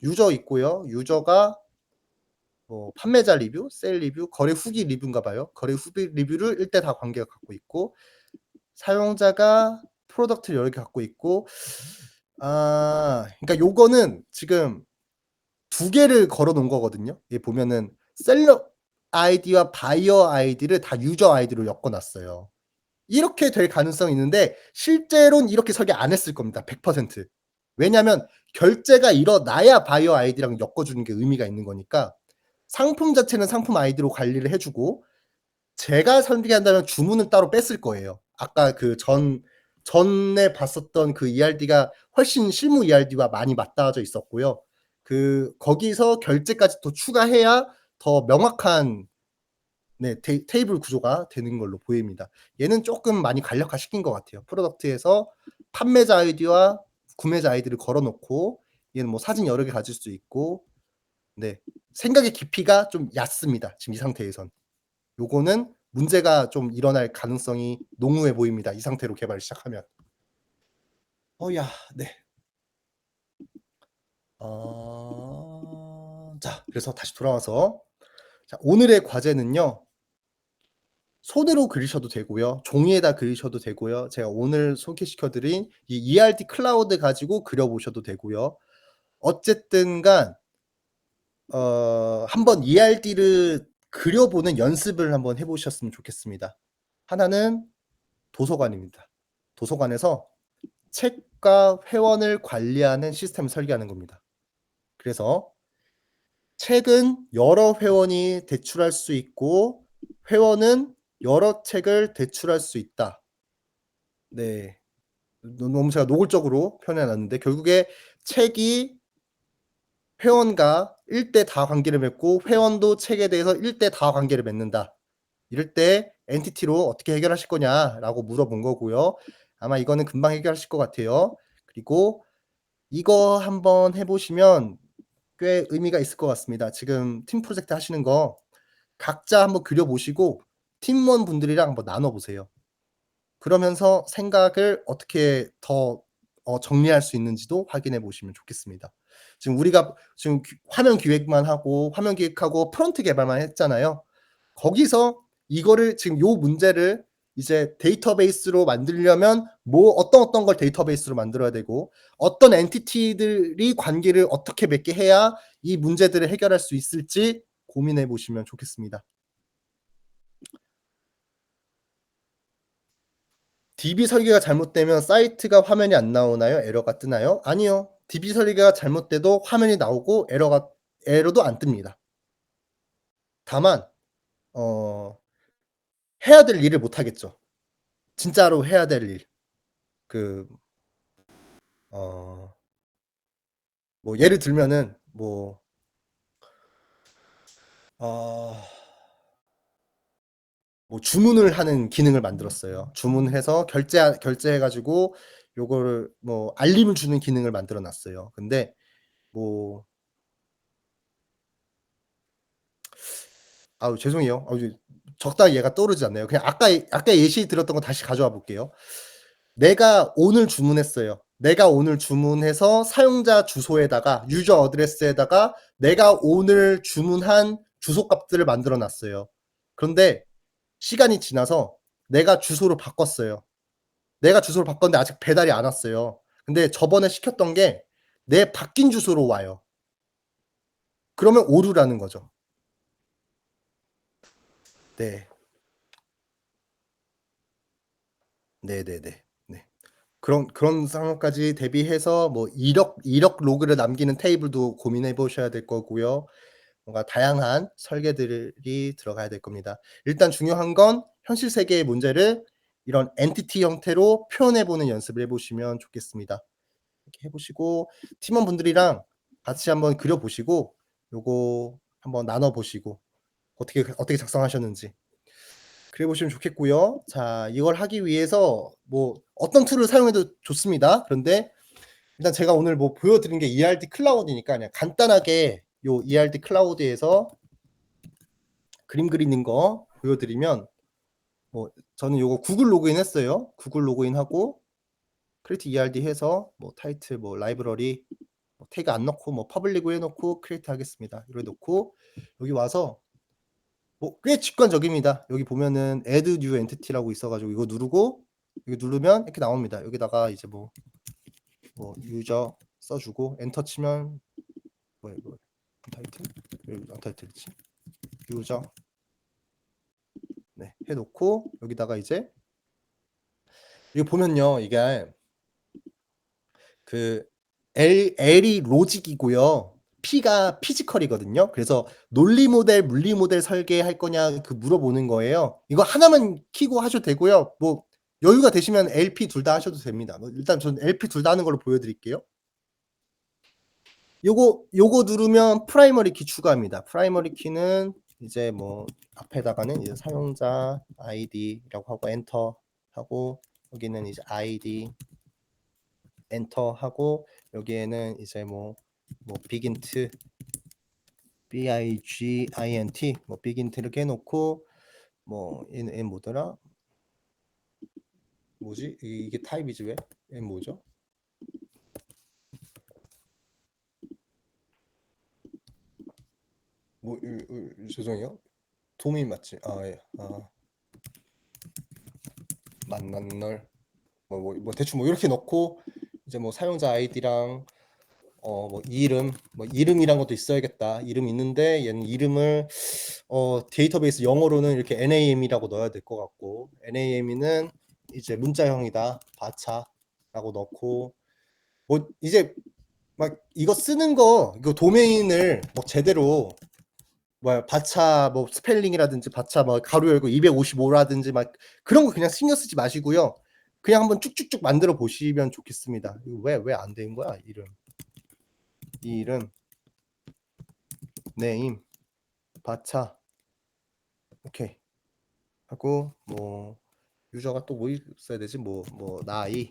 유저 있고요. 유저가 뭐 판매자 리뷰, 세일 리뷰, 거래 후기 리뷰인가 봐요. 거래 후기 리뷰를 1대 다 관계가 갖고 있고, 사용자가 프로덕트를 여러 개 갖고 있고, 그러니까 요거는 지금 두 개를 걸어 놓은 거거든요. 여기 보면은 셀러 아이디와 바이어 아이디를 다 유저 아이디로 엮어 놨어요. 이렇게 될 가능성이 있는데 실제로는 이렇게 설계 안 했을 겁니다. 100%. 왜냐면 결제가 일어나야 바이어 아이디랑 엮어 주는 게 의미가 있는 거니까. 상품 자체는 상품 아이디로 관리를 해 주고 제가 설계한다면 주문은 따로 뺐을 거예요. 아까 그 전에 봤었던 그 ERD가 훨씬 실무 ERD와 많이 맞닿아져 있었고요. 거기서 결제까지 또 추가해야 더 명확한 네 테이블 구조가 되는 걸로 보입니다. 얘는 쪼끔 많이 간략화시킨 것 같아요. 프로덕트에서 판매자 아이디와 구매자 아이디를 걸어 놓고 얘는 뭐 사진 여러 개 가질 수 있고 네 생각의 깊이가 좀 얕습니다, 지금 이 상태에선. 요거는 문제가 좀 일어날 가능성이 농후해 보입니다, 이 상태로 개발을 시작하면. 야 네. 자 그래서 다시 돌아와서 자 오늘의 과제는요. 손으로 그리셔도 되고요. 종이에다 그리셔도 되고요. 제가 오늘 소개시켜 드린 이 ERD 클라우드 가지고 그려 보셔도 되고요. 어쨌든 간 한번 ERD를 그려 보는 연습을 한번 해 보셨으면 좋겠습니다. 하나는 도서관입니다. 도서관에서 책과 회원을 관리하는 시스템을 설계하는 겁니다. 그래서 책은 여러 회원이 대출할 수 있고 회원은 여러 책을 대출할 수 있다. 네. 너무 제가 노골적으로 표현해 놨는데 결국에 책이 회원과 일대 다관계를 맺고 회원도 책에 대해서 일대 다관계를 맺는다. 이럴 때 "엔티티로 어떻게 해결하실 거냐?"라고 물어본 거고요. 아마 이거는 금방 해결하실 것 같아요. 그리고 이거 한번 해 보시면 꽤 의미가 있을 것 같습니다. 지금 팀 프로젝트 하시는 거 각자 한번 그려 보시고 팀원분들이랑 한번 나눠 보세요. 그러면서 생각을 어떻게 더 정리할 수 있는지도 확인해 보시면 좋겠습니다. 지금 우리가 지금 화면 기획만 하고 화면 기획하고 프론트 개발만 했잖아요. 거기서 이거를 지금 요 문제를 이제 데이터베이스로 만들려면 뭐 어떤 걸 데이터베이스로 만들어야 되고 어떤 엔티티들이 관계를 어떻게 맺게 해야 이 문제들을 해결할 수 있을지 고민해 보시면 좋겠습니다. DB 설계가 잘못되면 사이트가 화면이 안 나오나요? 에러가 뜨나요? 아니요. DB 설계가 잘못돼도 화면이 나오고 에러도 안 뜹니다. 다만 어 해야 될 일을 못 하겠죠. 진짜로 해야 될 일. 그 어 뭐 예를 들면은 어 뭐 주문을 하는 기능을 만들었어요. 주문해서 결제해 가지고 요거를 뭐 알림을 주는 기능을 만들어 놨어요. 근데 뭐 아우 죄송해요. 적당히 얘가 떠오르지 않네요. 그냥 아까 예시 드렸던 거 다시 가져와 볼게요. 내가 오늘 주문했어요. 내가 오늘 주문해서 사용자 주소에다가 유저 어드레스에다가 내가 오늘 주문한 주소 값들을 만들어 놨어요. 그런데 시간이 지나서 내가 주소를 바꿨어요. 내가 주소를 바꿨는데 아직 배달이 안 왔어요. 근데 저번에 시켰던 게 내 바뀐 주소로 와요. 그러면 오류라는 거죠. 네. 네네네. 네. 그런 상황까지 대비해서 뭐 이력 로그를 남기는 테이블도 고민해 보셔야 될 거고요. 뭔가 다양한 설계들이 들어가야 될 겁니다. 일단 중요한 건 현실 세계의 문제를 이런 엔티티 형태로 표현해 보는 연습을 해 보시면 좋겠습니다. 이렇게 해 보시고 팀원분들이랑 같이 한번 그려 보시고 요거 한번 나눠 보시고 어떻게 작성하셨는지 그래 보시면 좋겠고요. 자 이걸 하기 위해서 뭐 어떤 툴을 사용해도 좋습니다. 그런데 일단 제가 오늘 뭐 보여 드린 게 ERD 클라우드니까 그냥 간단하게 요 ERD 클라우드에서 그림 그리는 거 보여 드리면 뭐 저는 요거 구글 로그인 했어요. 구글 로그인하고 create ERD 해서 뭐 타이틀 뭐 라이브러리 뭐 태그 안 넣고 뭐 퍼블릭으로 해 놓고 create 하겠습니다. 이래 놓고 여기 와서 뭐 꽤 직관적입니다. 여기 보면은 add new entity라고 있어 가지고 이거 누르고 여기 누르면 이렇게 나옵니다. 여기다가 이제 뭐 유저 써 주고 엔터 치면 뭐야 이거 언타이틀? 왜 언타이틀이지? 유저 네 해 놓고 여기다가 이제 이거 보면요. 이게 그 L이 로직이고요. P가 피지컬이거든요. 그래서 논리 모델, 물리 모델 설계할 거냐 물어보는 거예요. 이거 하나만 키고 하셔도 되고요. 뭐 여유가 되시면 LP 둘 다 하셔도 됩니다. 뭐 일단 저는 LP 둘 다 하는 걸로 보여드릴게요. 요거 누르면 프라이머리 키 추가합니다. 프라이머리 키는 이제 뭐 앞에다가는 이제 사용자 아이디라고 하고 엔터 하고, 여기는 이제 아이디 엔터 하고, 여기에는 이제 뭐 bigint bigint 뭐 bigint 이렇게 해 놓고, 뭐 얘는 뭐더라? 뭐지? 이게 타입이지 왜? 얘는 뭐죠? 뭐 죄송해요. 도메인 맞지? 아 예. 아 만난널 뭐 대충 뭐 이렇게 넣고, 이제 뭐 사용자 아이디랑 뭐 이름, 뭐 이름이란 것도 있어야겠다. 이름 있는데 얘는 이름을 데이터베이스 영어로는 이렇게 NAM이라고 넣어야 될 것 같고, NAM이는 이제 문자형이다. 바차라고 넣고, 뭐 이제 막 이거 쓰는 거, 이거 도메인을 뭐 제대로 뭐야 바차 뭐 스펠링이라든지 바차 뭐 가로 열고 255라든지 막 그런 거 그냥 신경 쓰지 마시고요. 그냥 한번 쭉쭉쭉 만들어 보시면 좋겠습니다. 이거 왜 안 된 거야? 이름 네임 바차 오케이 하고, 뭐 유저가 또 뭐 있어야 되지? 뭐 나이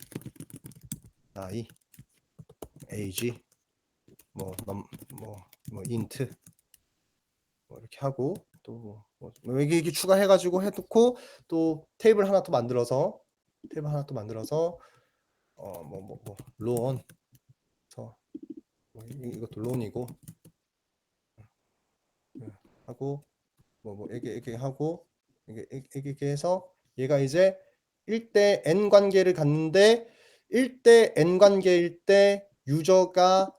에이지 뭐 인트 뭐 이렇게 하고, 또 뭐 이게 추가해 가지고 해 놓고, 또 테이블 하나 또 만들어서 론 서 이것도 론이고 하고, 이렇게 하고, 이렇게 해서 얘가 이제 1대 n 관계를 갖는데, 1대 n 관계일 때 유저가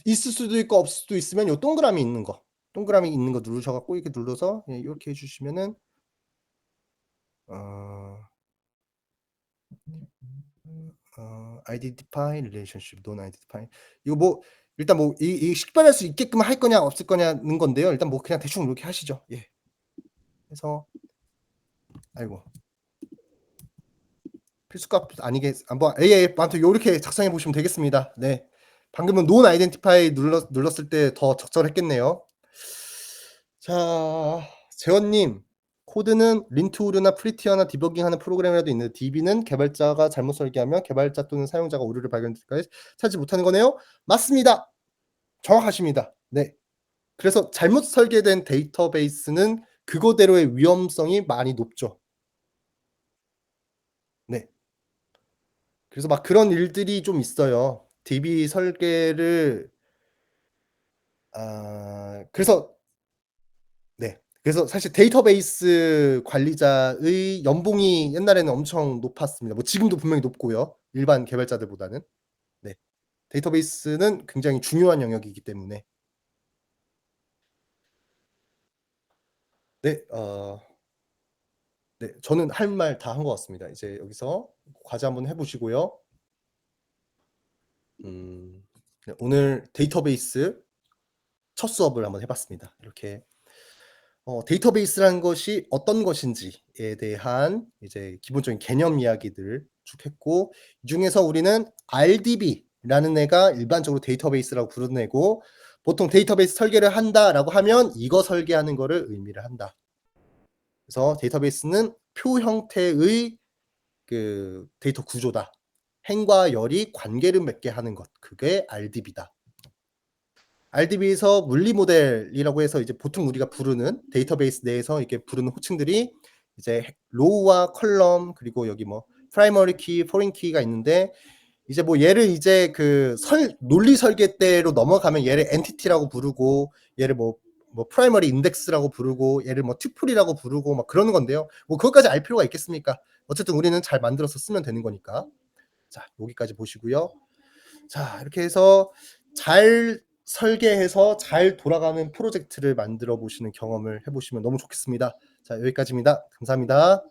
있을 수도 있고 없을 수도 있으면 요 동그라미 있는 거 누르셔 갖고 이렇게 눌러서 이렇게 해 주시면은 identify relationship, non identify. 이거 뭐 일단 뭐 이 식별할 수 있게끔 할 거냐 없을 거냐는 건데요. 일단 뭐 그냥 대충 이렇게 하시죠. 예. 해서 아이고. 필수값 아니겠 뭐 아무튼 요렇게 작성해 보시면 되겠습니다. 네. 방금은 non identify 눌렀을 때 더 적절했겠네요. 자, 재원 님. 코드는 린트오류나 프리티어나 디버깅하는 프로그램이라도 있는데 DB는 개발자가 잘못 설계하면 개발자 또는 사용자가 오류를 발견할 때까지 찾지 못하는 거네요. 맞습니다. 정확하십니다. 네. 그래서 잘못 설계된 데이터베이스는 그거대로의 위험성이 많이 높죠. 네. 그래서 막 그런 일들이 좀 있어요. DB 설계를 그래서 네. 그래서 사실 데이터베이스 관리자의 연봉이 옛날에는 엄청 높았습니다. 뭐 지금도 분명히 높고요. 일반 개발자들보다는. 네. 데이터베이스는 굉장히 중요한 영역이기 때문에. 네. 네. 저는 할 말 다 한 것 같습니다. 이제 여기서 과제 한번 해 보시고요. 네, 오늘 데이터베이스 첫 수업을 한번 해 봤습니다. 이렇게 데이터베이스라는 것이 어떤 것인지에 대한 이제 기본적인 개념 이야기들 쭉 했고, 이 중에서 우리는 RDB라는 애가 일반적으로 데이터베이스라고 부르는 애고, 보통 데이터베이스 설계를 한다라고 하면 이거 설계하는 거를 의미를 한다. 그래서 데이터베이스는 표 형태의 그 데이터 구조다. 행과 열이 관계를 맺게 하는 것. 그게 RDB다. RDB에서 물리 모델이라고 해서 이제 보통 우리가 부르는 데이터베이스 내에서 이렇게 부르는 호칭들이 이제 로우와 컬럼, 그리고 여기 뭐 프라이머리 키, 포린 키가 있는데, 이제 뭐 얘를 이제 그 논리 설계대로 넘어가면 얘를 엔티티라고 부르고, 얘를 뭐 프라이머리 인덱스라고 부르고, 얘를 뭐 튜플이라고 부르고 막 그러는 건데요. 뭐 그것까지 알 필요가 있겠습니까? 어쨌든 우리는 잘 만들어서 쓰면 되는 거니까. 자, 여기까지 보시고요. 자, 이렇게 해서 잘 설계해서 잘 돌아가는 프로젝트를 만들어 보시는 경험을 해 보시면 너무 좋겠습니다. 자, 여기까지입니다. 감사합니다.